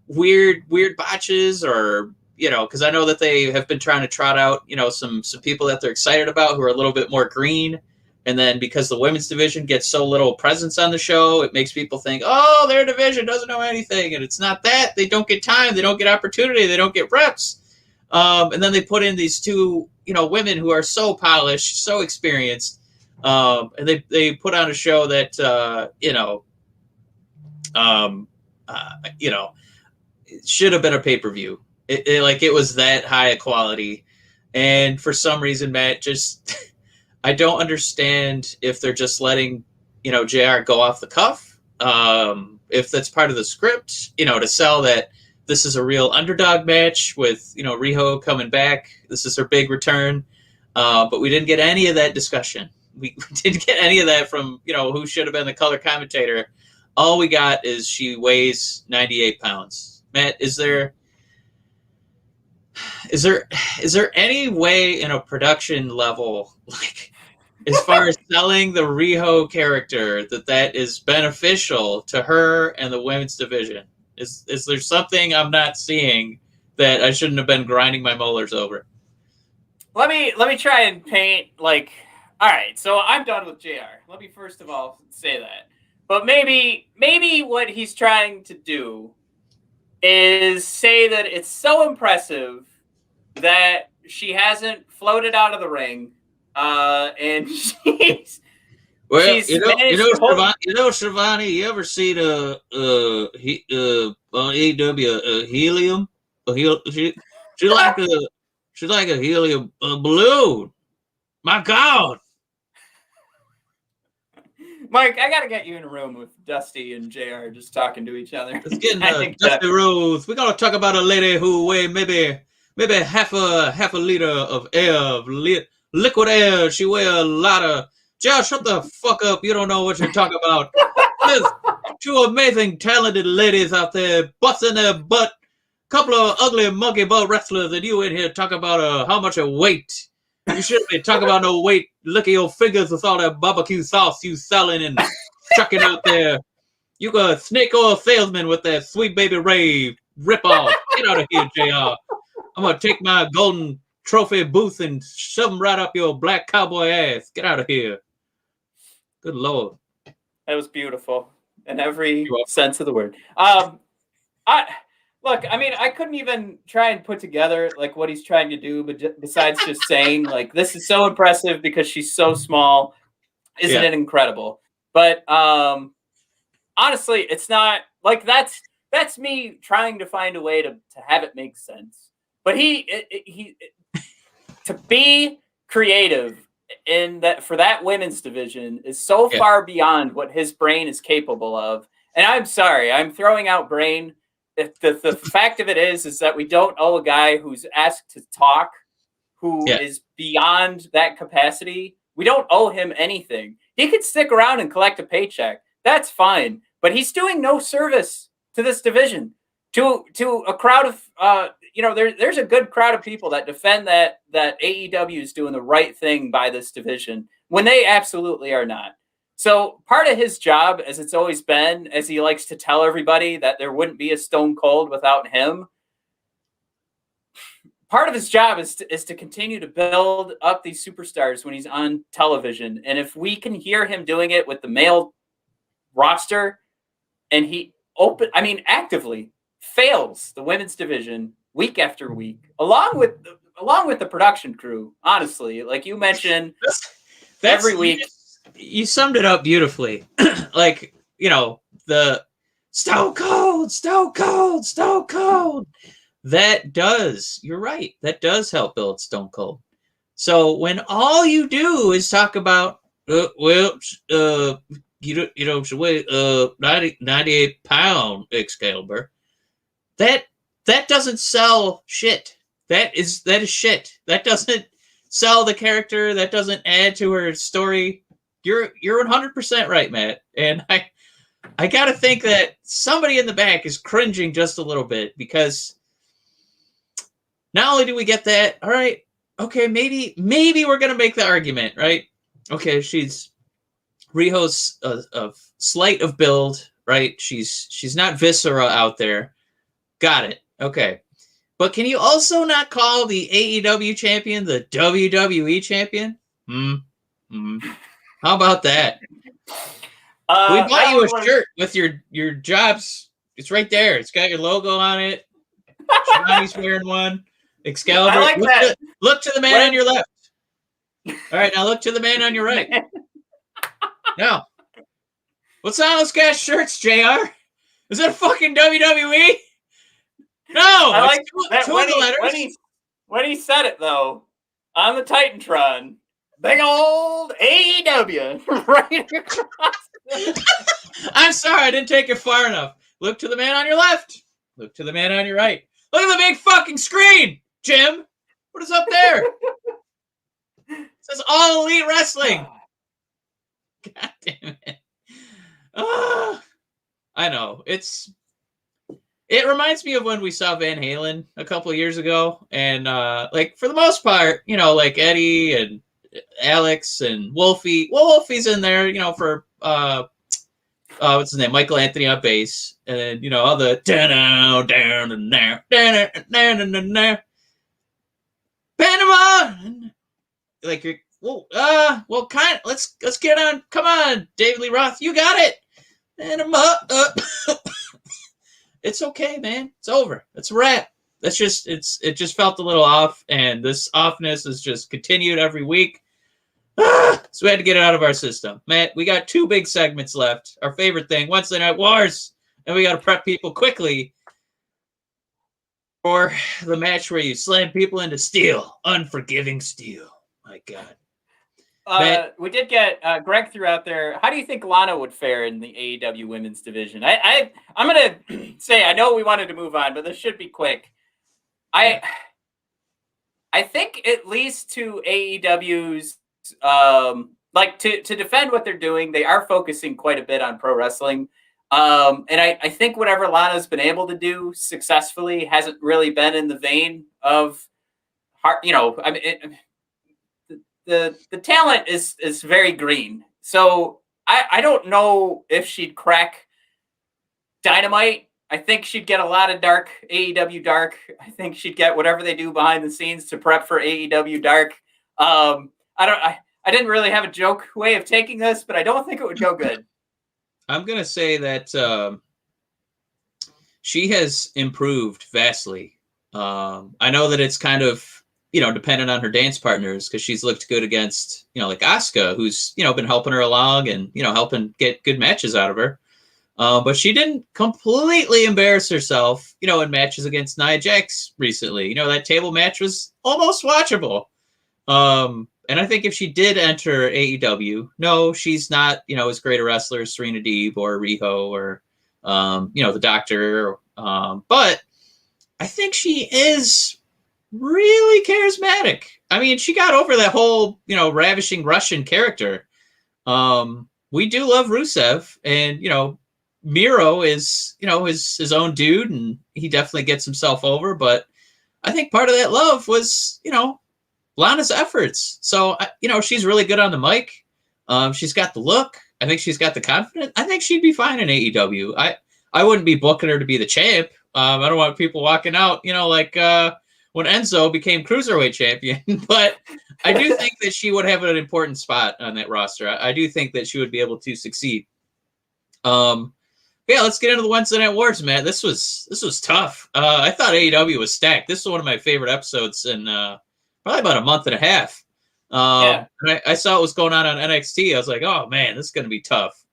[SPEAKER 1] weird botches or, because I know that they have been trying to trot out, some people that they're excited about who are a little bit more green. And then because the women's division gets so little presence on the show, it makes people think, oh, their division doesn't know anything. And it's not that. They don't get time. They don't get opportunity. They don't get reps. And then they put in these two, women who are so polished, so experienced. And they put on a show that, it should have been a pay-per-view. It was that high a quality. And for some reason, Matt, just I don't understand if they're just letting, JR go off the cuff. If that's part of the script, to sell that this is a real underdog match with, Riho coming back. This is her big return. But we didn't get any of that discussion. We didn't get any of that from, who should have been the color commentator. All we got is she weighs 98 pounds. Matt, is there any way in a production level, like as far as selling the Riho character, that is beneficial to her and the women's division? Is there something I'm not seeing that I shouldn't have been grinding my molars over?
[SPEAKER 2] Let me try and paint all right, so I'm done with JR. Let me first of all say that. But maybe what he's trying to do is say that it's so impressive that she hasn't floated out of the ring, and she's
[SPEAKER 1] Schiavone, you ever seen on AEW helium? She like a helium balloon. My God.
[SPEAKER 2] Mike, I gotta get you in a room with Dusty and JR just talking to each other.
[SPEAKER 1] Let's get into Dusty Rhodes. We're gonna talk about a lady who weighed maybe half a liter of air, liquid air. She weighed a lot of. JR, shut the fuck up. You don't know what you're talking about. There's 2 amazing, talented ladies out there busting their butt. Couple of ugly monkey butt wrestlers, and you in here talking about how much of weight. You shouldn't be talking about no weight. Look at your fingers with all that barbecue sauce you selling and chucking out there. You got a snake oil salesman with that Sweet Baby Ray ripoff. Get out of here, JR. I'm going to take my golden trophy booth and shove them right up your black cowboy ass. Get out of here. Good Lord.
[SPEAKER 2] That was beautiful in every sense of the word. Look, I mean, I couldn't even try and put together like what he's trying to do, but besides just saying like this is so impressive because she's so small, isn't it incredible? But honestly, it's not like that's me trying to find a way to have it make sense. But he to be creative in that for that women's division is so far beyond what his brain is capable of. And I'm sorry, I'm throwing out brain. The fact of it is that we don't owe a guy who's asked to talk, who is beyond that capacity. We don't owe him anything. He could stick around and collect a paycheck. That's fine. But he's doing no service to this division, to a crowd of there's a good crowd of people that defend that AEW is doing the right thing by this division when they absolutely are not. So part of his job, as it's always been, as he likes to tell everybody that there wouldn't be a Stone Cold without him, part of his job is to continue to build up these superstars when he's on television. And if we can hear him doing it with the male roster, and he actively fails the women's division week after week, along with the production crew, honestly, like you mentioned, every week.
[SPEAKER 1] You summed it up beautifully. Like, the Stone Cold. You're right. That does help build Stone Cold. So when all you do is talk about, she weigh 98 pound Excalibur, that doesn't sell shit. That is shit. That doesn't sell the character. That doesn't add to her story. You're 100% right, Matt. And I gotta think that somebody in the back is cringing just a little bit, because not only do we get that, all right, okay, maybe we're gonna make the argument, right? Okay, she's Riho's a slight of build, right? She's not Viscera out there. Got it. Okay. But can you also not call the AEW champion the WWE champion? How about that? We bought you a shirt with your jobs. It's right there. It's got your logo on it. Shani's wearing one. Excalibur.
[SPEAKER 2] I like that.
[SPEAKER 1] Look to the man on your left. All right, now look to the man on your right. Now, what's on those guys' shirts, JR? Is that fucking WWE? No,
[SPEAKER 2] I like that
[SPEAKER 1] two of the letters.
[SPEAKER 2] When he said it though, on the Titantron, big old AEW right across.
[SPEAKER 1] I'm sorry, I didn't take it far enough. Look to the man on your left. Look to the man on your right. Look at the big fucking screen, Jim. What is up there? It says All Elite Wrestling. God damn it. I know. It reminds me of when we saw Van Halen a couple of years ago. And like for the most part, like Eddie and Alex and Wolfie. Well, Wolfie's in there, for what's his name? Michael Anthony on bass. And then, all the down Panama. Like you're let's get on. Come on, David Lee Roth, you got it. Panama. It's okay, man. It's over. It's a wrap. That's just it just felt a little off, and this offness has just continued every week. So we had to get it out of our system. Matt, we got 2 big segments left. Our favorite thing, Wednesday Night Wars. And we got to prep people quickly for the match where you slam people into steel. Unforgiving steel. My God.
[SPEAKER 2] We did get Greg threw out there. How do you think Lana would fare in the AEW women's division? I'm going to say, I know we wanted to move on, but this should be quick. I think at least to AEW's, to defend what they're doing, they are focusing quite a bit on pro wrestling. And I think whatever Lana's been able to do successfully hasn't really been in the vein of, the talent is very green. So I don't know if she'd crack Dynamite. I think she'd get a lot of dark AEW dark. I think she'd get whatever they do behind the scenes to prep for AEW dark. I didn't really have a joke way of taking this, but I don't think it would go good.
[SPEAKER 1] I'm going to say that she has improved vastly. I know that it's kind of, dependent on her dance partners, because she's looked good against, like Asuka, who's, been helping her along and, helping get good matches out of her. But she didn't completely embarrass herself, in matches against Nia Jax recently. That table match was almost watchable. And I think if she did enter AEW, no, she's not, as great a wrestler as Serena Deeb or Riho or, the Doctor. But I think she is really charismatic. I mean, she got over that whole, ravishing Russian character. We do love Rusev, and, Miro is, his own dude, and he definitely gets himself over. But I think part of that love was, Lana's efforts. So, she's really good on the mic. She's got the look. I think she's got the confidence. I think she'd be fine in AEW. I wouldn't be booking her to be the champ. I don't want people walking out, like when Enzo became Cruiserweight champion. But I do think that she would have an important spot on that roster. I do think that she would be able to succeed. Yeah, let's get into the Wednesday Night Wars, man. This was tough. I thought AEW was stacked. This is one of my favorite episodes in probably about a month and a half.
[SPEAKER 2] Yeah.
[SPEAKER 1] And I saw what was going on NXT. I was like, oh man, this is going to be tough.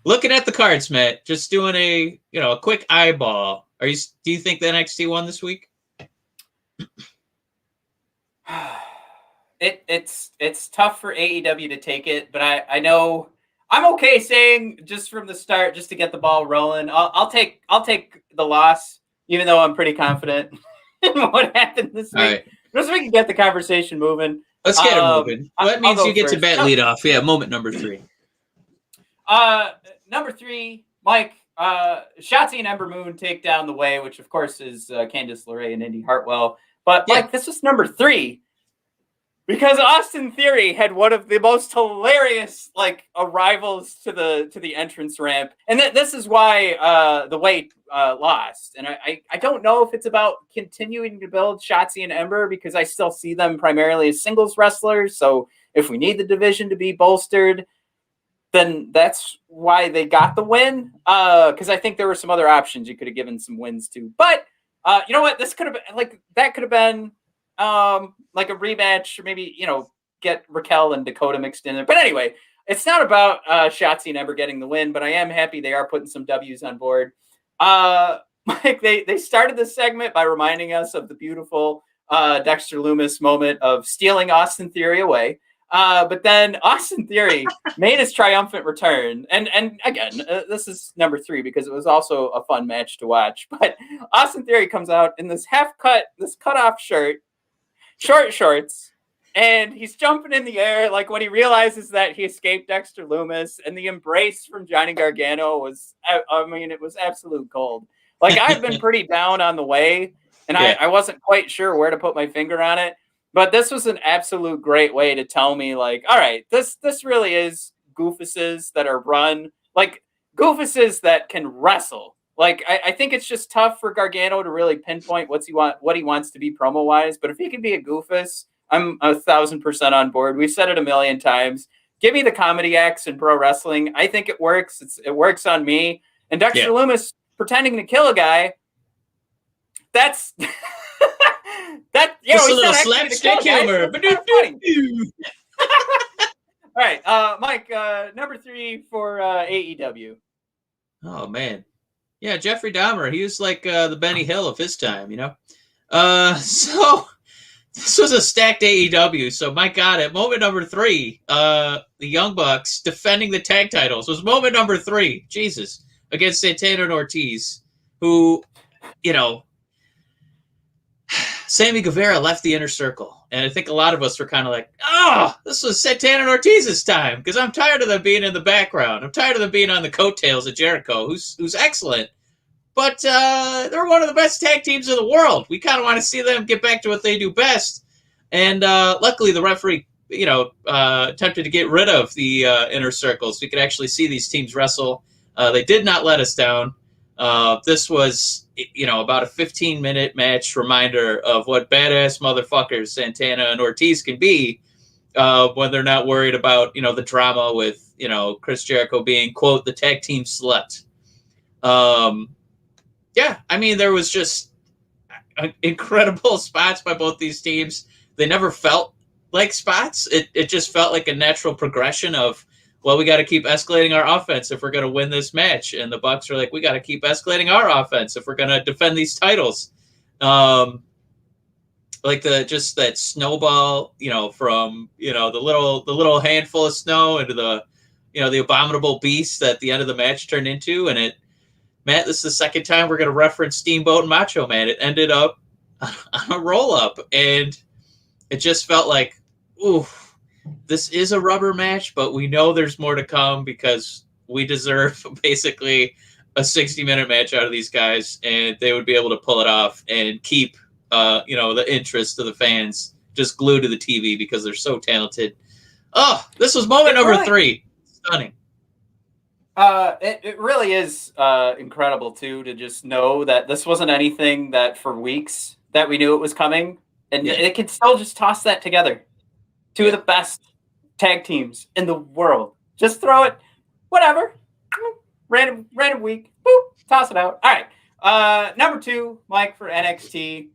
[SPEAKER 1] Looking at the cards, Matt, just doing a quick eyeball. Do you think the NXT won this week?
[SPEAKER 2] It's tough for AEW to take it, but I know I'm okay saying just from the start, just to get the ball rolling. I'll take the loss, even though I'm pretty confident in what happened this week.
[SPEAKER 1] Right.
[SPEAKER 2] Just so we can get the conversation moving.
[SPEAKER 1] Let's get it moving. Well, that means you get
[SPEAKER 2] first.
[SPEAKER 1] to bat lead off. Yeah, moment number 3.
[SPEAKER 2] Number 3, Mike. Shotzi and Ember Moon take down the Way, which of course is Candice LeRae and Indy Hartwell. But
[SPEAKER 1] yeah.
[SPEAKER 2] Mike, this was number 3 because Austin Theory had one of the most hilarious arrivals to the entrance ramp, and this is why the Way lost. And I don't know if it's about continuing to build Shotzi and Ember, because I still see them primarily as singles wrestlers. So if we need the division to be bolstered, then that's why they got the win. Because I think there were some other options you could have given some wins to. But you know what? This could have been that could have been a rematch, or maybe get Raquel and Dakota mixed in there. But anyway, it's not about Shotzi and Ember getting the win. But I am happy they are putting some W's on board. Mike, they started this segment by reminding us of the beautiful Dexter Lumis moment of stealing Austin Theory away. But then Austin Theory made his triumphant return. And again, this is number 3 because it was also a fun match to watch. But Austin Theory comes out in this cut-off shirt, short shorts, and he's jumping in the air when he realizes that he escaped Dexter Lumis. And the embrace from Johnny Gargano was, it was absolute gold. I've been pretty down on the Way, and yeah. I wasn't quite sure where to put my finger on it. But this was an absolute great way to tell me, all right, this really is goofuses that are run, goofuses that can wrestle. I think it's just tough for Gargano to really pinpoint what he wants to be promo-wise. But if he can be a goofus, I'm 1,000% on board. We've said it a million times. Give me the comedy acts in pro wrestling. I think it works. It works on me. And Dexter Lumis pretending to kill a guy, that's...
[SPEAKER 1] Just a little slapstick humor.
[SPEAKER 2] All right, Mike, number 3 for AEW.
[SPEAKER 1] Oh man, yeah, Jeffrey Dahmer. He was the Benny Hill of his time, So this was a stacked AEW. So my God, at moment number 3, the Young Bucks defending the tag titles was moment number 3. Jesus, against Santana and Ortiz, who, Sammy Guevara left the Inner Circle. And I think a lot of us were kind of this was Santana and Ortiz's time, because I'm tired of them being in the background. I'm tired of them being on the coattails of Jericho, who's excellent. But they're one of the best tag teams in the world. We kind of want to see them get back to what they do best. And luckily the referee, attempted to get rid of the Inner Circle so we could actually see these teams wrestle. They did not let us down. This was, about a 15-minute match reminder of what badass motherfuckers Santana and Ortiz can be when they're not worried about, the drama with, Chris Jericho being, quote, the tag team slut. Yeah, I mean, there was just incredible spots by both these teams. They never felt like spots. It just felt like a natural progression of, well, we got to keep escalating our offense if we're going to win this match. And the Bucks are like, we got to keep escalating our offense if we're going to defend these titles. Like just that snowball, from the little handful of snow into the abominable beast that the end of the match turned into. And Matt, this is the second time we're going to reference Steamboat and Macho Man. It ended up on a roll up, and it just felt like, ooh, this is a rubber match, but we know there's more to come because we deserve basically a 60-minute match out of these guys, and they would be able to pull it off and keep the interest of the fans just glued to the TV because they're so talented. Oh, this was moment number 3. Stunning.
[SPEAKER 2] It really is incredible, too, to just know that this wasn't anything that for weeks that we knew it was coming. And it can still just toss that together. Two of the best tag teams in the world. Just throw it, whatever. Random week. Boop, toss it out. All right. Number 2, Mike, for NXT.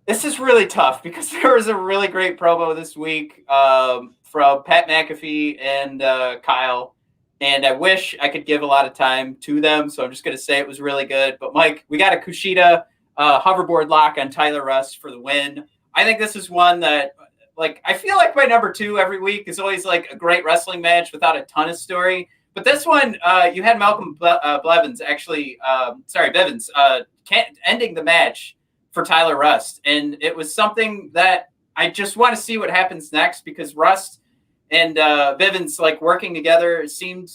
[SPEAKER 2] This is really tough because there was a really great promo this week from Pat McAfee and Kyle. And I wish I could give a lot of time to them, so I'm just going to say it was really good. But, Mike, we got a Kushida hoverboard lock on Tyler Rust for the win. I think this is one that, I feel like my number 2 every week is always, a great wrestling match without a ton of story. But this one, you had Malcolm Bivens ending the match for Tyler Rust. And it was something that I just want to see what happens next because Rust and Bivens working together seemed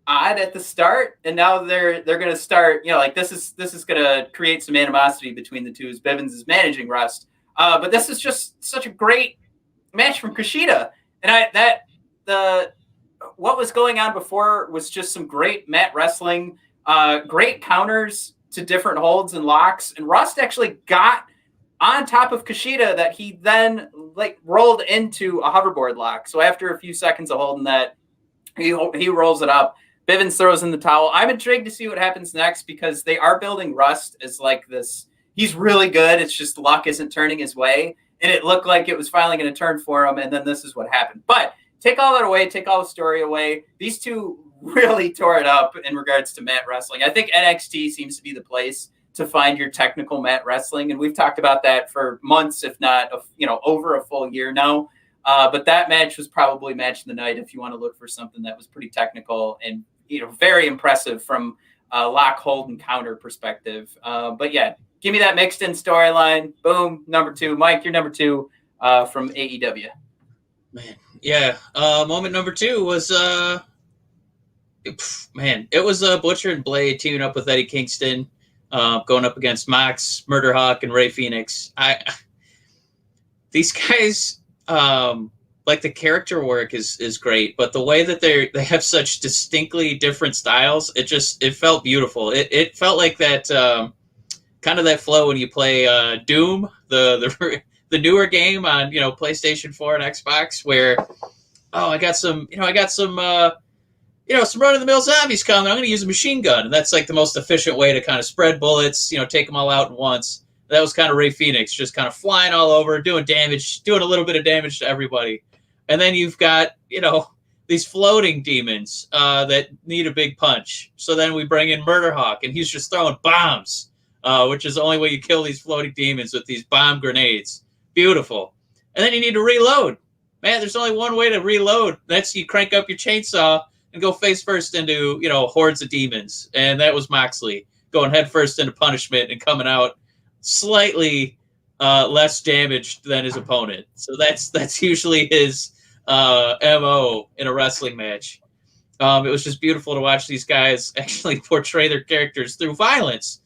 [SPEAKER 2] odd at the start, and now they're going to start. This is going to create some animosity between the two as Bivens is managing Rust. But this is just such a great match from Kushida, and what was going on before was just some great mat wrestling, great counters to different holds and locks, and Rust actually got on top of Kushida that he then rolled into a hoverboard lock. So after a few seconds of holding that, he rolls it up. Bivens throws in the towel. I'm intrigued to see what happens next because they are building Rust as this. He's really good. It's just luck isn't turning his way. And it looked like it was finally going to turn for him. And then this is what happened. But take all that away. Take all the story away. These two really tore it up in regards to mat wrestling. I think NXT seems to be the place to find your technical mat wrestling. And we've talked about that for months, if not, over a full year now. But that match was probably match of the night if you want to look for something that was pretty technical and, very impressive from a lock, hold, and counter perspective. But yeah, give me that mixed in storyline. Boom, number 2. Mike, you're number 2 from AEW.
[SPEAKER 1] Man, yeah. Moment number 2 was, it was Butcher and Blade teaming up with Eddie Kingston. Going up against Mox, Murder Hawk, and Ray Phoenix. These guys, the character work is great, but the way that they have such distinctly different styles, it felt beautiful. It felt like that kind of that flow when you play Doom, the newer game on PlayStation 4 and Xbox, where I got some some run-of-the-mill zombies coming. I'm going to use a machine gun. And that's the most efficient way to kind of spread bullets, take them all out at once. That was kind of Ray Phoenix, just kind of flying all over, doing damage, doing a little bit of damage to everybody. And then you've got, these floating demons that need a big punch. So then we bring in Murder Hawk, and he's just throwing bombs, which is the only way you kill these floating demons, with these bomb grenades. Beautiful. And then you need to reload. Man, there's only one way to reload. That's you crank up your chainsaw and go face first into, hordes of demons. And that was Moxley going head first into punishment and coming out slightly less damaged than his opponent. So that's usually his MO in a wrestling match. It was just beautiful to watch these guys actually portray their characters through violence.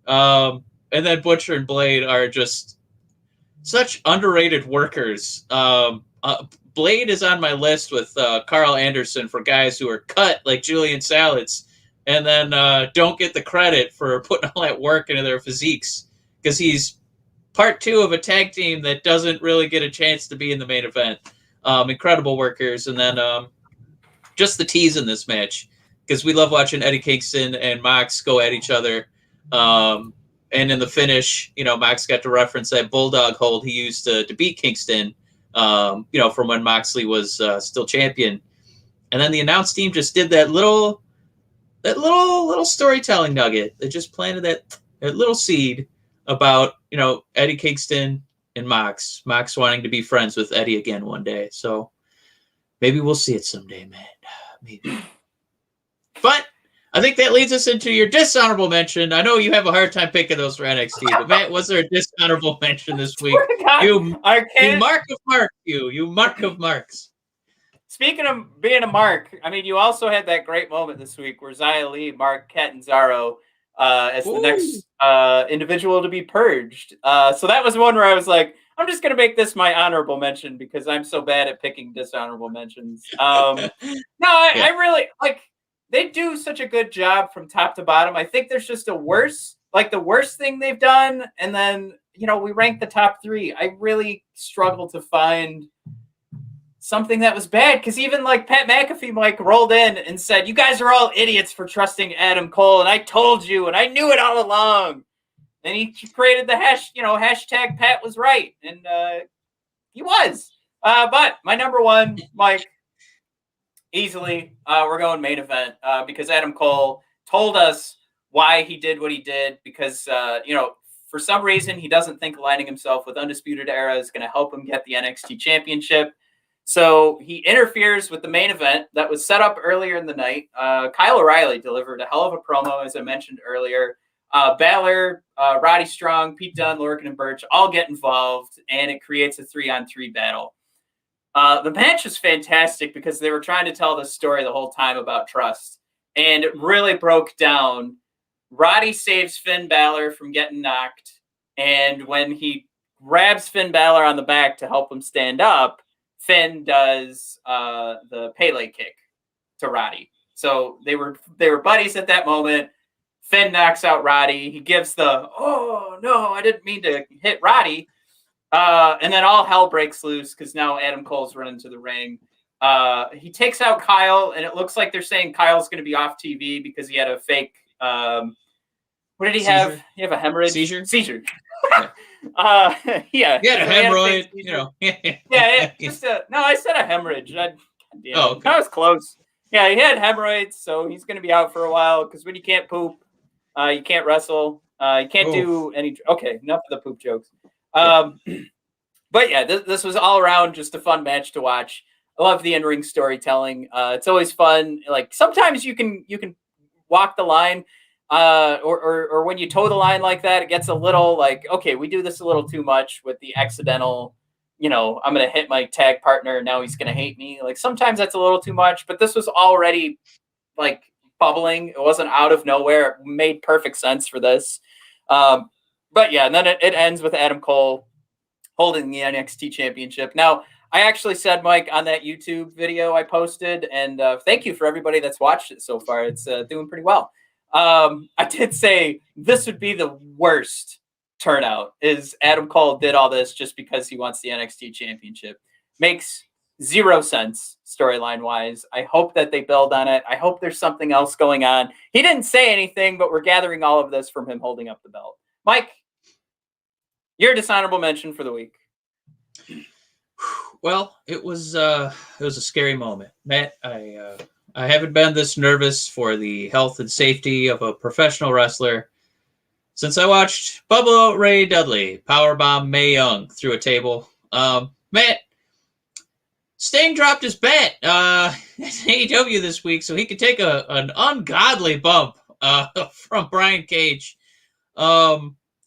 [SPEAKER 1] And then Butcher and Blade are just such underrated workers. Blade is on my list with Carl Anderson for guys who are cut like Julian Salads and then don't get the credit for putting all that work into their physiques, because he's part 2 of a tag team that doesn't really get a chance to be in the main event. Incredible workers. And then just the tease in this match, because we love watching Eddie Kingston and Mox go at each other. And in the finish, Mox got to reference that bulldog hold he used to beat Kingston, from when Moxley was still champion. And then the announce team just did that little storytelling nugget. They just planted that little seed about, Eddie Kingston and Mox wanting to be friends with Eddie again one day. So maybe we'll see it someday, man. Maybe. But I think that leads us into your dishonorable mention. I know you have a hard time picking those for NXT, but Matt, was there a dishonorable mention this week? You mark of marks. You mark of marks.
[SPEAKER 2] Speaking of being a mark, I mean, you also had that great moment this week where Xia Li marked Catanzaro as the next individual to be purged. So that was one where I was like, I'm just going to make this my honorable mention because I'm so bad at picking dishonorable mentions. I really like. They do such a good job from top to bottom. I think there's just the worst thing they've done. And then, we rank the top 3. I really struggle to find something that was bad. Because even like Pat McAfee, rolled in and said, you guys are all idiots for trusting Adam Cole. And I told you, and I knew it all along. And he created the hashtag Pat was right. And he was. But my number one, Mike, easily, we're going main event because Adam Cole told us why he did what he did because, for some reason, he doesn't think aligning himself with Undisputed Era is going to help him get the NXT championship. So he interferes with the main event that was set up earlier in the night. Kyle O'Reilly delivered a hell of a promo, as I mentioned earlier. Balor, Roddy Strong, Pete Dunne, Lorcan, and Burch all get involved, and it creates a 3-on-3 battle. The match was fantastic because they were trying to tell this story the whole time about trust. And it really broke down. Roddy saves Finn Balor from getting knocked. And when he grabs Finn Balor on the back to help him stand up, Finn does the Pele kick to Roddy. So they were buddies at that moment. Finn knocks out Roddy. He gives the, oh, no, I didn't mean to hit Roddy. And then all hell breaks loose because now Adam Cole's running to the ring. He takes out Kyle, and it looks like they're saying Kyle's going to be off TV because he had a fake. What did he have? He have a hemorrhage? Seizure. Yeah.
[SPEAKER 1] He had a hemorrhoid.
[SPEAKER 2] No, I said a hemorrhage. Okay. That was close. Yeah, he had hemorrhoids, so he's going to be out for a while because when you can't poop, you can't wrestle. You can't do any. Okay, enough of the poop jokes. But yeah, this was all around just a fun match to watch. I love the in-ring storytelling. It's always fun. Like sometimes you can walk the line, or when you toe the line like that, it gets a little like, okay, we do this a little too much with the accidental, I'm going to hit my tag partner and now he's going to hate me. Like sometimes that's a little too much, but this was already like bubbling. It wasn't out of nowhere. It made perfect sense for this. But yeah, and then it ends with Adam Cole holding the NXT championship. Now, I actually said, Mike, on that YouTube video I posted, and thank you for everybody that's watched it so far. It's doing pretty well. I did say this would be the worst turnout is Adam Cole did all this just because he wants the NXT championship. Makes zero sense storyline wise. I hope that they build on it. I hope there's something else going on. He didn't say anything, but we're gathering all of this from him holding up the belt. Mike, your dishonorable mention for the week.
[SPEAKER 1] Well, it was a scary moment, Matt. I haven't been this nervous for the health and safety of a professional wrestler since I watched Bubba Ray Dudley powerbomb Mae Young through a table. Matt, Sting dropped his bet at AEW this week so he could take an ungodly bump from Brian Cage.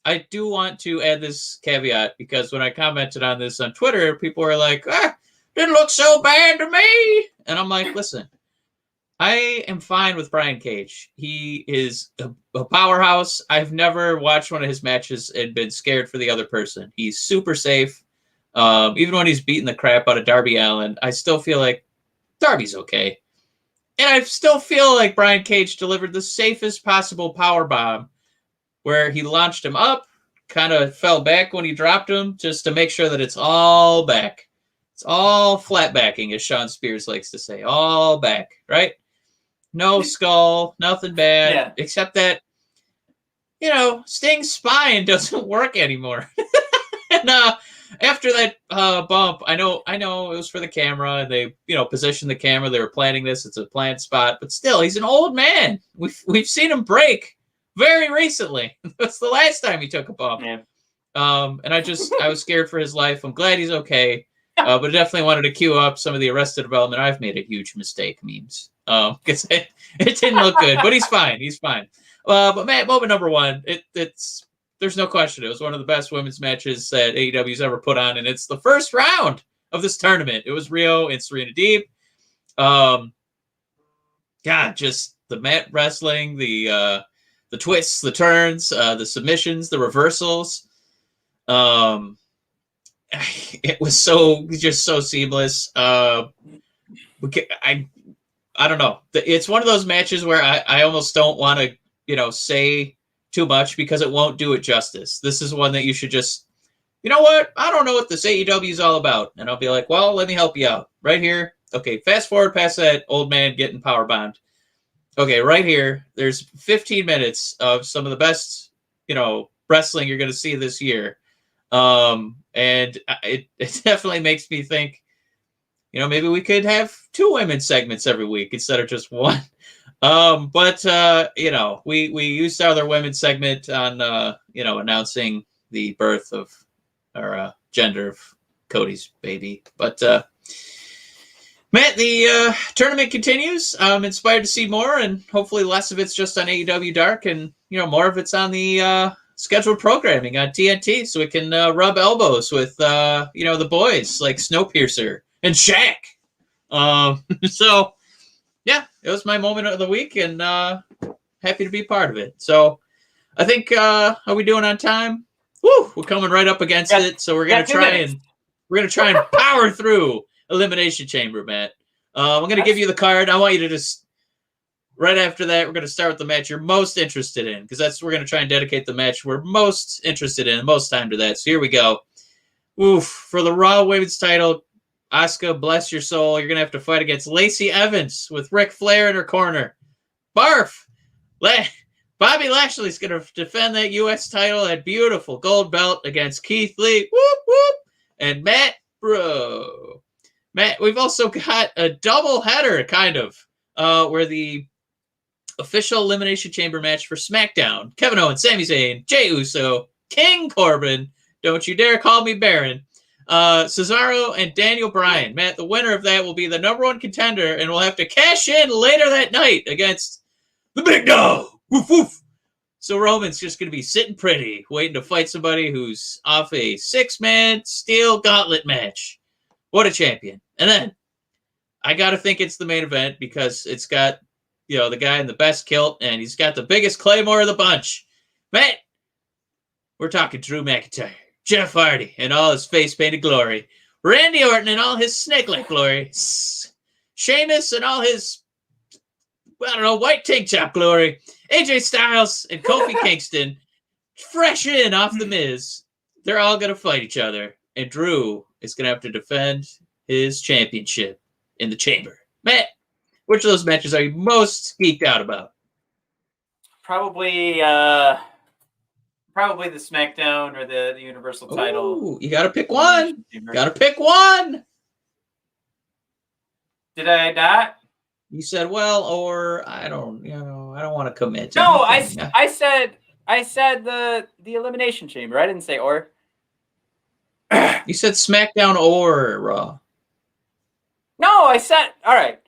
[SPEAKER 1] I do want to add this caveat because when I commented on this on Twitter, people were like, didn't look so bad to me. And I'm like, listen, I am fine with Brian Cage. He is a powerhouse. I've never watched one of his matches and been scared for the other person. He's super safe. Even when he's beating the crap out of Darby Allin, I still feel like Darby's okay. And I still feel like Brian Cage delivered the safest possible powerbomb where he launched him up, kind of fell back when he dropped him, just to make sure that it's all back. It's all flat backing, as Sean Spears likes to say. All back, right? no skull, nothing bad,
[SPEAKER 2] Yeah.
[SPEAKER 1] except that, Sting's spine doesn't work anymore. And after that bump, I know it was for the camera, and they, positioned the camera. They were planning this. It's a planned spot, but still, he's an old man. We've seen him break very recently. That's the last time he took a bump.
[SPEAKER 2] Yeah.
[SPEAKER 1] And I was scared for his life. I'm glad he's okay. But I definitely wanted to cue up some of the Arrested Development I've made a huge mistake memes. Because it didn't look good, but he's fine. He's fine. But Matt, moment number one, there's no question. It was one of the best women's matches that AEW's ever put on, and it's the first round of this tournament. It was Rio and Serena Deeb. God, just the mat wrestling, the twists, the turns, the submissions, the reversals. It was so seamless. I don't know. It's one of those matches where I almost don't want to, say too much because it won't do it justice. This is one that you should just, you know what? I don't know what this AEW is all about. And I'll be like, well, let me help you out right here. Okay. Fast forward past that old man getting power bombed. Okay. Right here, there's 15 minutes of some of the best, wrestling you're going to see this year. And it definitely makes me think, maybe we could have 2 women's segments every week instead of just one. But we used our other women's segment on, announcing the birth of or gender of Cody's baby. But, Matt, the tournament continues. I'm inspired to see more, and hopefully less of it's just on AEW Dark, and, more of it's on the scheduled programming on TNT, so we can rub elbows with, the boys like Snowpiercer and Shaq. So, yeah, it was my moment of the week, and happy to be part of it. So, I think, are we doing on time? Woo, we're coming right up against it, so we're gonna try and power through Elimination Chamber, Matt. I'm gonna give you the card. I want you to just right after that. We're gonna start with the match you're most interested in, because we're gonna try and dedicate the match we're most interested in, most time to that. So here we go. Oof, for the Raw Women's title. Asuka, bless your soul. You're going to have to fight against Lacey Evans with Ric Flair in her corner. Barf! Bobby Lashley's going to defend that U.S. title, that beautiful gold belt against Keith Lee. Whoop, whoop! And Matt Bro. Matt, we've also got a double header, kind of, where the official Elimination Chamber match for SmackDown. Kevin Owens, Sami Zayn, Jey Uso, King Corbin. Don't you dare call me Baron. Cesaro and Daniel Bryan. Matt, the winner of that will be the #1 contender and will have to cash in later that night against the Big Dog. Woof, woof. So Roman's just going to be sitting pretty, waiting to fight somebody who's off a 6-man steel gauntlet match. What a champion. And then I got to think it's the main event because it's got, the guy in the best kilt, and he's got the biggest claymore of the bunch. Matt, we're talking Drew McIntyre. Jeff Hardy in all his face-painted glory. Randy Orton in all his snake-like glory. Sheamus in all his, white tank top glory. AJ Styles and Kofi Kingston fresh in off The Miz. They're all going to fight each other. And Drew is going to have to defend his championship in the chamber. Matt, which of those matches are you most geeked out about?
[SPEAKER 2] Probably the SmackDown or the Universal title.
[SPEAKER 1] Ooh, you got to pick one. Got to pick one.
[SPEAKER 2] Did I not?
[SPEAKER 1] You said, well, or I don't want to commit.
[SPEAKER 2] No, I said the Elimination Chamber. I didn't say or.
[SPEAKER 1] You said SmackDown or Raw.
[SPEAKER 2] No, I said, all right.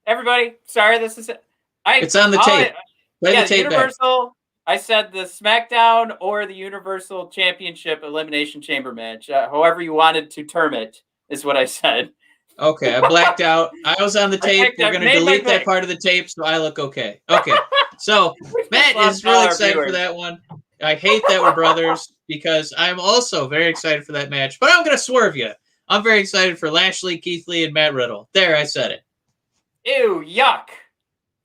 [SPEAKER 2] Everybody, sorry, this is it.
[SPEAKER 1] It's on the tape. Play the tape
[SPEAKER 2] Universal.
[SPEAKER 1] back.
[SPEAKER 2] I said the SmackDown or the Universal Championship Elimination Chamber match. However you wanted to term it is what I said.
[SPEAKER 1] Okay, I blacked out. I was on the tape. We're going to delete that part of the tape so I look okay. Okay, so Matt is really excited for that one. I hate that we're brothers because I'm also very excited for that match. But I'm going to swerve you. I'm very excited for Lashley, Keith Lee, and Matt Riddle. There, I said it.
[SPEAKER 2] Ew, yuck.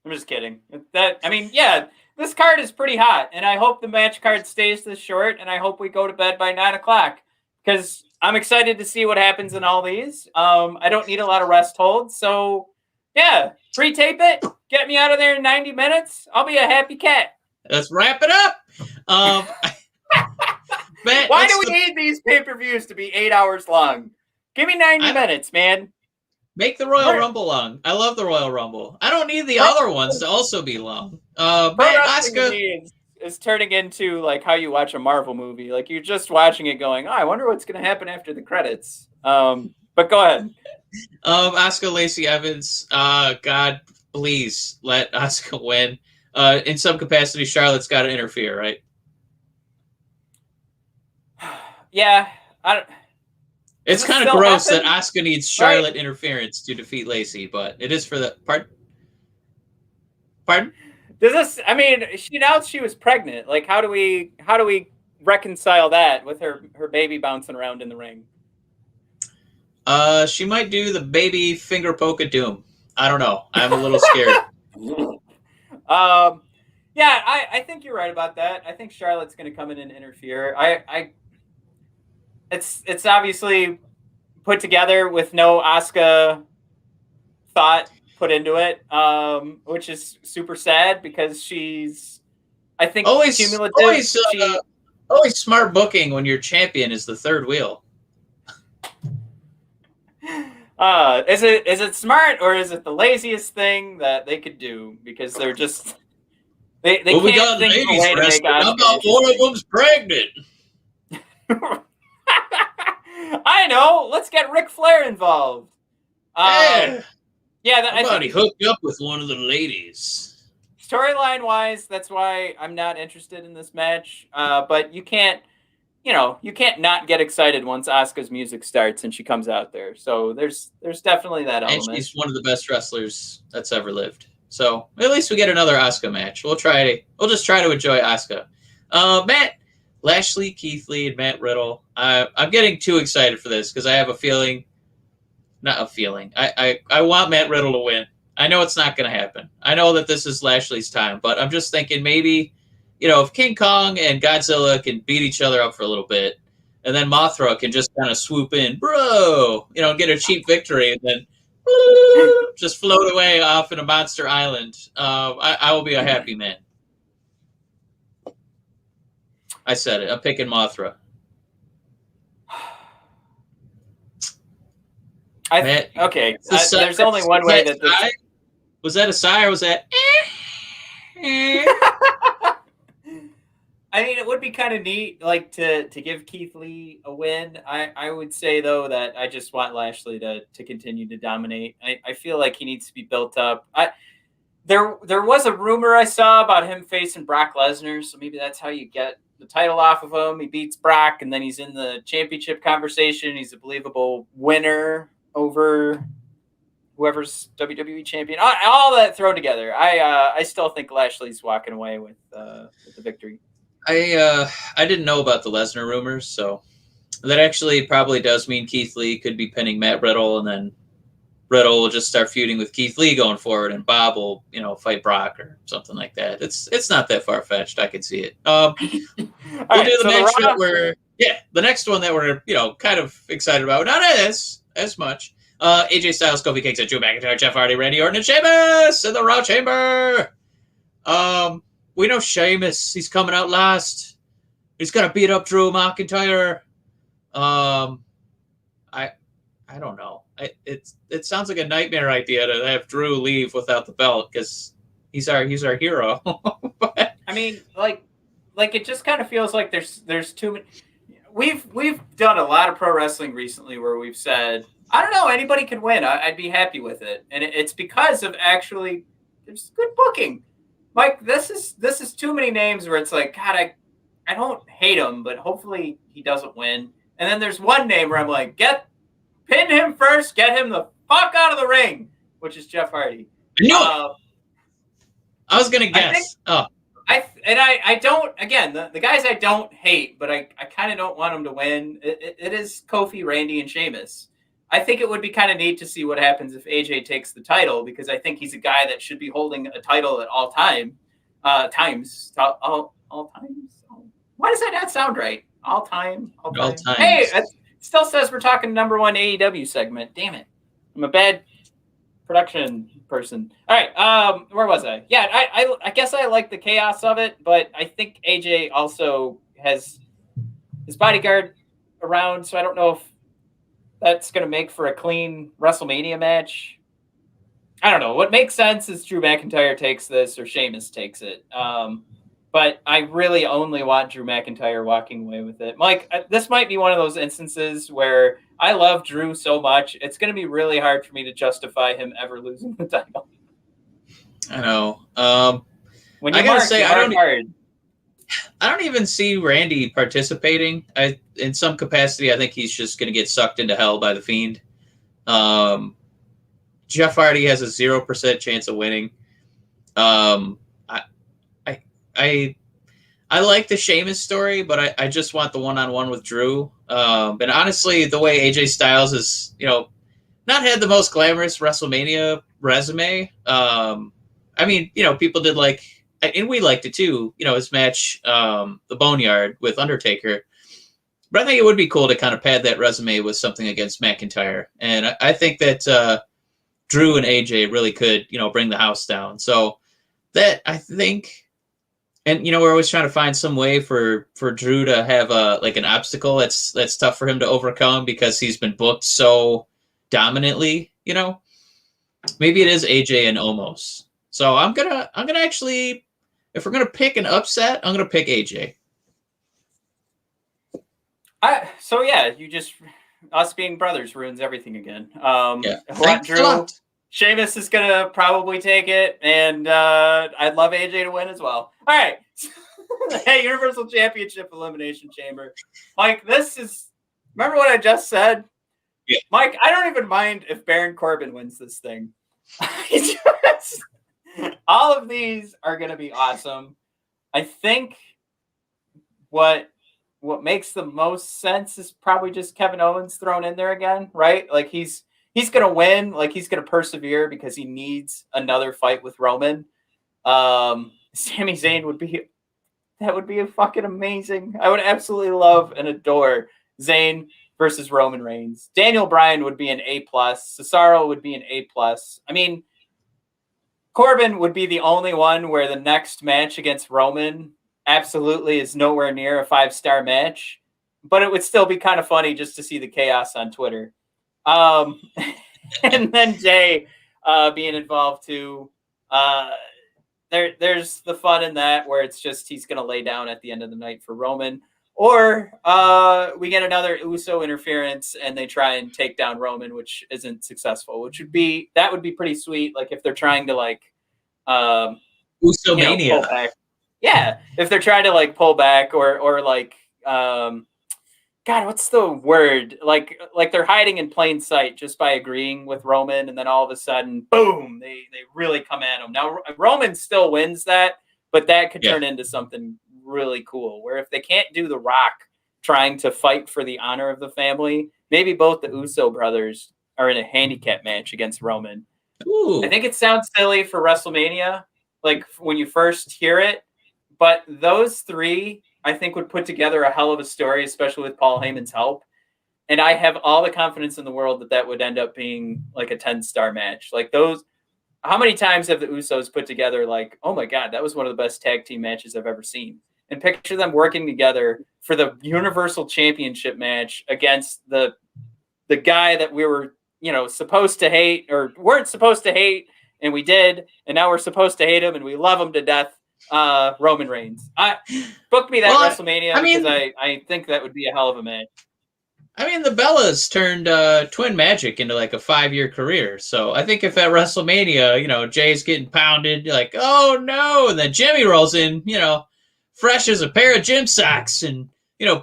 [SPEAKER 2] I'm just kidding. This card is pretty hot, and I hope the match card stays this short, and I hope we go to bed by 9 o'clock because I'm excited to see what happens in all these. I don't need a lot of rest holds, so Yeah, pre-tape it. Get me out of there in 90 minutes. I'll be a happy cat.
[SPEAKER 1] Let's wrap it up. Matt,
[SPEAKER 2] Why do we need these pay-per-views to be 8 hours long? Give me 90 minutes, man.
[SPEAKER 1] Make the Royal Rumble long. I love the Royal Rumble. I don't need the other ones to also be long. Matt, Asuka
[SPEAKER 2] is turning into like how you watch a Marvel movie. Like you're just watching it going, oh, I wonder what's going to happen after the credits. But go ahead.
[SPEAKER 1] Asuka, Lacey Evans. God, please let Asuka win. In some capacity, Charlotte's got to interfere, right?
[SPEAKER 2] Yeah,
[SPEAKER 1] it's kind of gross that Asuka needs Charlotte interference to defeat Lacey, but it is for the pardon.
[SPEAKER 2] Does this? I mean, she announced she was pregnant. Like, how do we reconcile that with her baby bouncing around in the ring?
[SPEAKER 1] She might do the baby finger poke of doom. I don't know. I'm a little scared.
[SPEAKER 2] Yeah, I think you're right about that. I think Charlotte's going to come in and interfere. It's obviously put together with no Asuka thought put into it, which is super sad because she's, I think, cumulative.
[SPEAKER 1] Always smart booking when your champion is the third wheel.
[SPEAKER 2] Is it smart or is it the laziest thing that they could do? Because they're just they can't think of a way to make Asuka.
[SPEAKER 1] How about one of them's pregnant?
[SPEAKER 2] I know. Let's get Ric Flair involved.
[SPEAKER 1] Yeah.
[SPEAKER 2] I
[SPEAKER 1] think he hooked up with one of the ladies.
[SPEAKER 2] Storyline wise, that's why I'm not interested in this match. But you can't not get excited once Asuka's music starts and she comes out there. So there's definitely that element.
[SPEAKER 1] And she's one of the best wrestlers that's ever lived. So at least we get another Asuka match. We'll just try to enjoy Asuka. Matt, Lashley, Keith Lee, and Matt Riddle. I'm getting too excited for this because I have a feeling. Not a feeling. I want Matt Riddle to win. I know it's not going to happen. I know that this is Lashley's time, but I'm just thinking maybe, if King Kong and Godzilla can beat each other up for a little bit, and then Mothra can just kind of swoop in, get a cheap victory, and then just float away off in a monster island. I will be a happy man. I said it. I'm picking Mothra.
[SPEAKER 2] Okay. There's only one way that this...
[SPEAKER 1] Was that a sigh or was that...
[SPEAKER 2] I mean, it would be kind of neat, like, to give Keith Lee a win. I would say, though, that I just want Lashley to continue to dominate. I feel like he needs to be built up. There was a rumor I saw about him facing Brock Lesnar, so maybe that's how you get the title off of him. He beats Brock, and then he's in the championship conversation. He's a believable winner over whoever's WWE champion. All that thrown together. I still think Lashley's walking away with the victory.
[SPEAKER 1] I didn't know about the Lesnar rumors, so that actually probably does mean Keith Lee could be pinning Matt Riddle, and then Riddle will just start feuding with Keith Lee going forward, and Bob will, fight Brock or something like that. It's not that far fetched. I can see it. We'll do the next one the next one that we're kind of excited about. Not as much. AJ Styles, Kofi Kingston, Drew McIntyre, Jeff Hardy, Randy Orton, and Sheamus in the Raw Chamber. We know Sheamus. He's coming out last. He's gonna beat up Drew McIntyre. I don't know. It sounds like a nightmare idea to have Drew leave without the belt because he's our hero. But
[SPEAKER 2] I mean, like it just kind of feels like there's too many. We've done a lot of pro wrestling recently where we've said, I don't know, anybody can win. I'd be happy with it, and it's because of actually there's good booking. Mike, this is too many names where it's like, God, I don't hate him, but hopefully he doesn't win. And then there's one name where I'm like, pin him first, get him the fuck out of the ring, which is Jeff Hardy.
[SPEAKER 1] I was gonna guess.
[SPEAKER 2] I don't. Again, the guys I don't hate, but I kind of don't want them to win. It is Kofi, Randy, and Sheamus. I think it would be kind of neat to see what happens if AJ takes the title, because I think he's a guy that should be holding a title at all times. All times. Why does that not sound right? All time. Hey, it still says we're talking number one AEW segment. Damn it. I'm a bad production person. All right, where was I? Yeah, I guess I like the chaos of it, but I think AJ also has his bodyguard around, so I don't know if that's going to make for a clean WrestleMania match. I don't know. What makes sense is Drew McIntyre takes this or Sheamus takes it. But I really only want Drew McIntyre walking away with it. Mike, this might be one of those instances where I love Drew so much, it's going to be really hard for me to justify him ever losing the title.
[SPEAKER 1] I know.
[SPEAKER 2] When you mark hard.
[SPEAKER 1] I don't even see Randy participating. In some capacity, I think he's just going to get sucked into hell by the Fiend. Jeff Hardy has a 0% chance of winning. I like the Sheamus story, but I just want the one-on-one with Drew. And honestly, the way AJ Styles is, not had the most glamorous WrestleMania resume. I mean, people did like, and we liked it too, his match, the Boneyard with Undertaker. But I think it would be cool to kind of pad that resume with something against McIntyre. And I think that Drew and AJ really could, bring the house down. So that, I think, and we're always trying to find some way for Drew to have an obstacle that's tough for him to overcome because he's been booked so dominantly. Maybe it is AJ and Omos. So I'm gonna actually, if we're gonna pick an upset, I'm gonna pick AJ.
[SPEAKER 2] So yeah, you just, us being brothers ruins everything again.
[SPEAKER 1] Yeah.
[SPEAKER 2] Drew. Sheamus is going to probably take it, and I'd love AJ to win as well. All right. Hey, Universal Championship Elimination Chamber. Mike, remember what I just said?
[SPEAKER 1] Yeah.
[SPEAKER 2] Mike, I don't even mind if Baron Corbin wins this thing. All of these are going to be awesome. I think what makes the most sense is probably just Kevin Owens thrown in there again, right? Like he's going to win. Like he's going to persevere because he needs another fight with Roman. Sami Zayn would be fucking amazing. I would absolutely love and adore Zayn versus Roman Reigns. Daniel Bryan would be an A+. Cesaro would be an A+. I mean, Corbin would be the only one where the next match against Roman absolutely is nowhere near a 5-star match, but it would still be kind of funny just to see the chaos on Twitter. And then Jay being involved too. There's the fun in that where it's just he's going to lay down at the end of the night for Roman, or we get another Uso interference and they try and take down Roman, which isn't successful. That would be pretty sweet. Like if they're trying to
[SPEAKER 1] Uso Mania.
[SPEAKER 2] Yeah, if they're trying to pull back or God, what's the word? Like they're hiding in plain sight just by agreeing with Roman, and then all of a sudden, boom, they really come at him. Now, Roman still wins that, but that could turn into something really cool, where if they can't do The Rock trying to fight for the honor of the family, maybe both the Uso brothers are in a handicap match against Roman.
[SPEAKER 1] Ooh.
[SPEAKER 2] I think it sounds silly for WrestleMania, like when you first hear it, but those three, I think, would put together a hell of a story, especially with Paul Heyman's help. And I have all the confidence in the world that would end up being like a 10-star match. Like those, how many times have the Usos put together oh my God, that was one of the best tag team matches I've ever seen. And picture them working together for the Universal Championship match against the guy that we were, supposed to hate or weren't supposed to hate. And we did. And now we're supposed to hate him and we love him to death. Roman Reigns. Book me that WrestleMania because I think that would be a hell of a match.
[SPEAKER 1] I mean, the Bellas turned Twin Magic into a 5-year career. So I think if at WrestleMania, Jay's getting pounded, oh no, and then Jimmy rolls in, fresh as a pair of gym socks and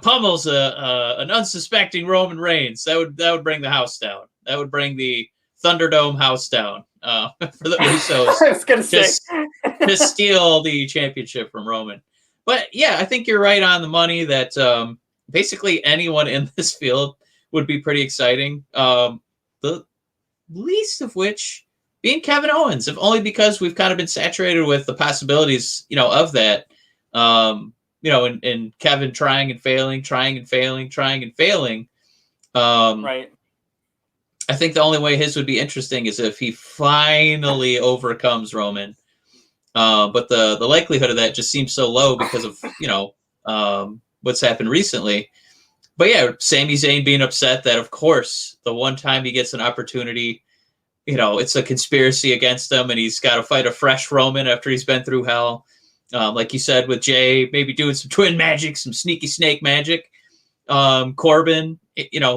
[SPEAKER 1] pummels an unsuspecting Roman Reigns, that would bring the house down. That would bring the Thunderdome house down for the Usos.
[SPEAKER 2] I was gonna say
[SPEAKER 1] to steal the championship from Roman. But yeah, I think you're right on the money that basically anyone in this field would be pretty exciting. The least of which being Kevin Owens, if only because we've kind of been saturated with the possibilities, of that. And Kevin trying and failing.
[SPEAKER 2] Right.
[SPEAKER 1] I think the only way his would be interesting is if he finally overcomes Roman. But the likelihood of that just seems so low because of, what's happened recently. But yeah, Sami Zayn being upset that, of course, the one time he gets an opportunity, it's a conspiracy against him, and he's got to fight a fresh Roman after he's been through hell. Like you said, with Jay, maybe doing some twin magic, some sneaky snake magic. Corbin,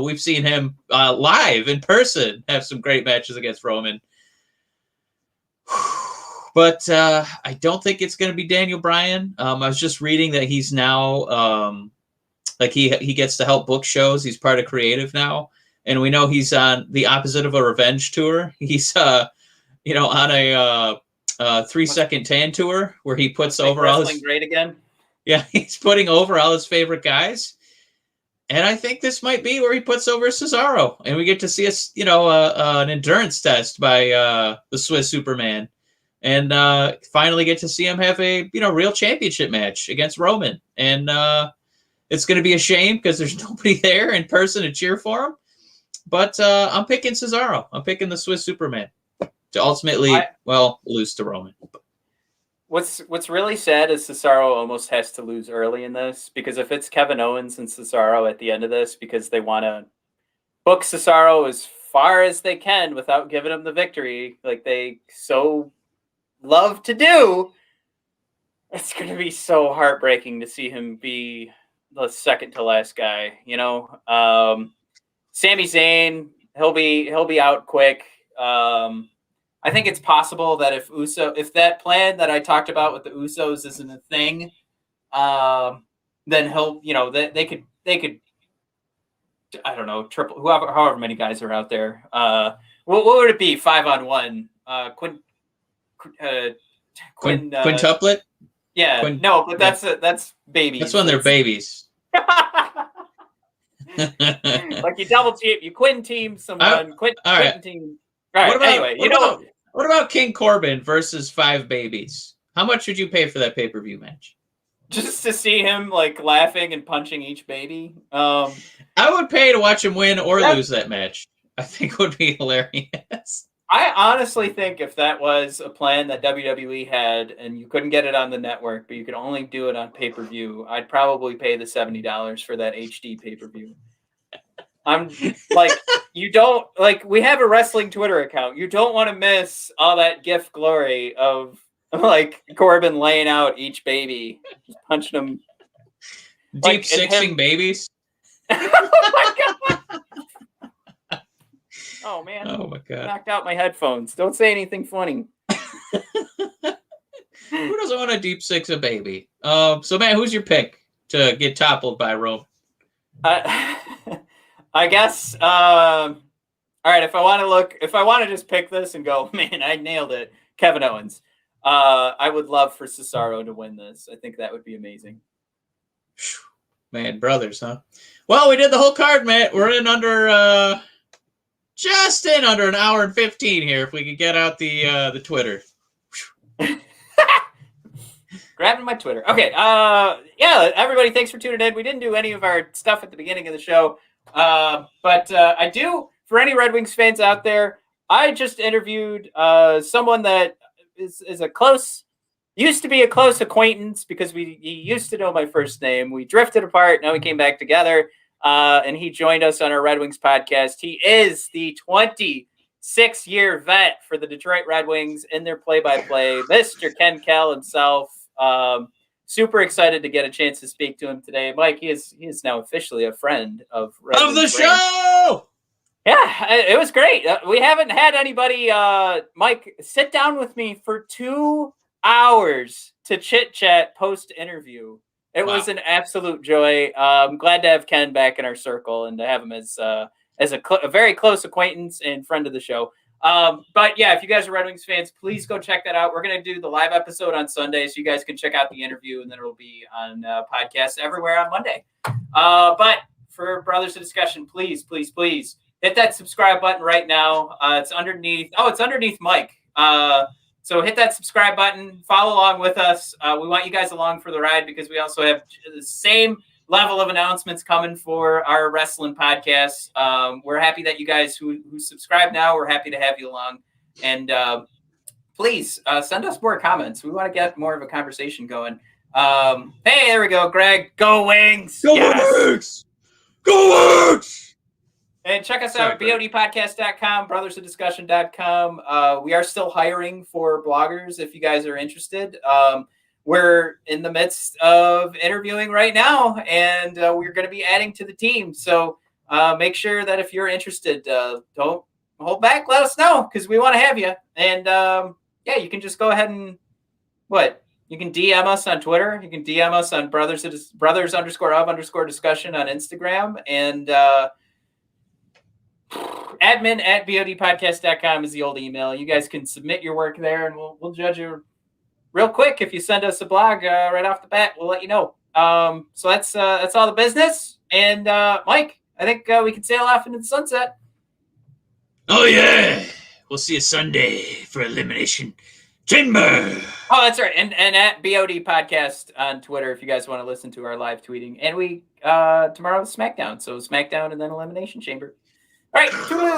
[SPEAKER 1] we've seen him live in person have some great matches against Roman. But I don't think it's going to be Daniel Bryan. I was just reading that he's now, he gets to help book shows. He's part of creative now. And we know he's on the opposite of a revenge tour. He's, on a 3-second tan tour where he puts over all his...
[SPEAKER 2] great again?
[SPEAKER 1] Yeah, he's putting over all his favorite guys. And I think this might be where he puts over Cesaro. And we get to see an endurance test by the Swiss Superman. And finally get to see him have a, real championship match against Roman. And it's going to be a shame because there's nobody there in person to cheer for him. But I'm picking Cesaro. I'm picking the Swiss Superman to ultimately, lose to Roman.
[SPEAKER 2] What's really sad is Cesaro almost has to lose early in this, because if it's Kevin Owens and Cesaro at the end of this, because they want to book Cesaro as far as they can without giving him the victory, like they so love to do, it's going to be so heartbreaking to see him be the second to last guy. Sami Zayn, he'll be out quick. I think it's possible that if that plan that I talked about with the Usos isn't a thing, then he'll, they could, I don't know, triple, however many guys are out there. What would it be? 5-on-1,
[SPEAKER 1] quintuplet?
[SPEAKER 2] Yeah, no, but that's babies.
[SPEAKER 1] That's when they're babies.
[SPEAKER 2] Like you double team, you quin team someone, quin team. All right.
[SPEAKER 1] What about King Corbin versus 5 babies? How much would you pay for that pay-per-view match?
[SPEAKER 2] Just to see him laughing and punching each baby.
[SPEAKER 1] I would pay to watch him win or lose that match. I think it would be hilarious.
[SPEAKER 2] I honestly think if that was a plan that WWE had and you couldn't get it on the network, but you could only do it on pay-per-view, I'd probably pay the $70 for that HD pay-per-view. I'm we have a wrestling Twitter account. You don't want to miss all that GIF glory of Corbin laying out each baby, just punching them.
[SPEAKER 1] Deep sixing babies.
[SPEAKER 2] Oh my God. Oh man!
[SPEAKER 1] Oh my God!
[SPEAKER 2] Knocked out my headphones. Don't say anything funny.
[SPEAKER 1] Who doesn't want to deep six a baby? So man, who's your pick to get toppled by Rome?
[SPEAKER 2] I guess. All right. If I want to just pick this and go, man, I nailed it. Kevin Owens. I would love for Cesaro to win this. I think that would be amazing.
[SPEAKER 1] Man, brothers, huh? Well, we did the whole card, Matt. We're in under. Just in under an hour and 15 here, if we could get out the Twitter.
[SPEAKER 2] Grabbing my Twitter. Okay. Everybody, thanks for tuning in. We didn't do any of our stuff at the beginning of the show. But I do, for any Red Wings fans out there, I just interviewed someone that is used to be a close acquaintance because he used to know my first name. We drifted apart. Now we came back together. And he joined us on our Red Wings podcast. He is the 26-year vet for the Detroit Red Wings in their play-by-play, Mr. Ken Kell himself. Super excited to get a chance to speak to him today. Mike, he is now officially a friend of Red Wings
[SPEAKER 1] the show!
[SPEAKER 2] Yeah, it was great. We haven't had anybody, Mike, sit down with me for 2 hours to chit-chat post-interview. It was an absolute joy. I'm glad to have Ken back in our circle and to have him as a very close acquaintance and friend of the show. But yeah, if you guys are Red Wings fans, please go check that out. We're going to do the live episode on Sunday, so you guys can check out the interview, and then it'll be on podcasts everywhere on Monday. But for Brothers of Discussion, please hit that subscribe button right now. It's underneath. Oh, it's underneath Mike. So hit that subscribe button, follow along with us. We want you guys along for the ride because we also have the same level of announcements coming for our wrestling podcast. We're happy that you guys who subscribe now, we're happy to have you along. And please send us more comments. We want to get more of a conversation going. Hey, there we go, Greg. Go Wings!
[SPEAKER 1] Go Wings! Go Wings!
[SPEAKER 2] And check us out, bodpodcast.com, brothersofdiscussion.com. We are still hiring for bloggers if you guys are interested. We're in the midst of interviewing right now, and we're going to be adding to the team. So make sure that if you're interested, don't hold back. Let us know because we want to have you. And yeah, you can just go ahead and you can DM us on Twitter. You can DM us on brothers_of_discussion on Instagram. And admin@bodpodcast.com is the old email. You guys can submit your work there, and we'll judge you real quick. If you send us a blog right off the bat, we'll let you know. So that's all the business. And Mike, I think we can sail off into the sunset.
[SPEAKER 1] Oh yeah, we'll see you Sunday for Elimination Chamber.
[SPEAKER 2] Oh, that's right. And at BOD Podcast on Twitter if you guys want to listen to our live tweeting. And we tomorrow is SmackDown, so SmackDown and then Elimination Chamber. All right, toodaloo.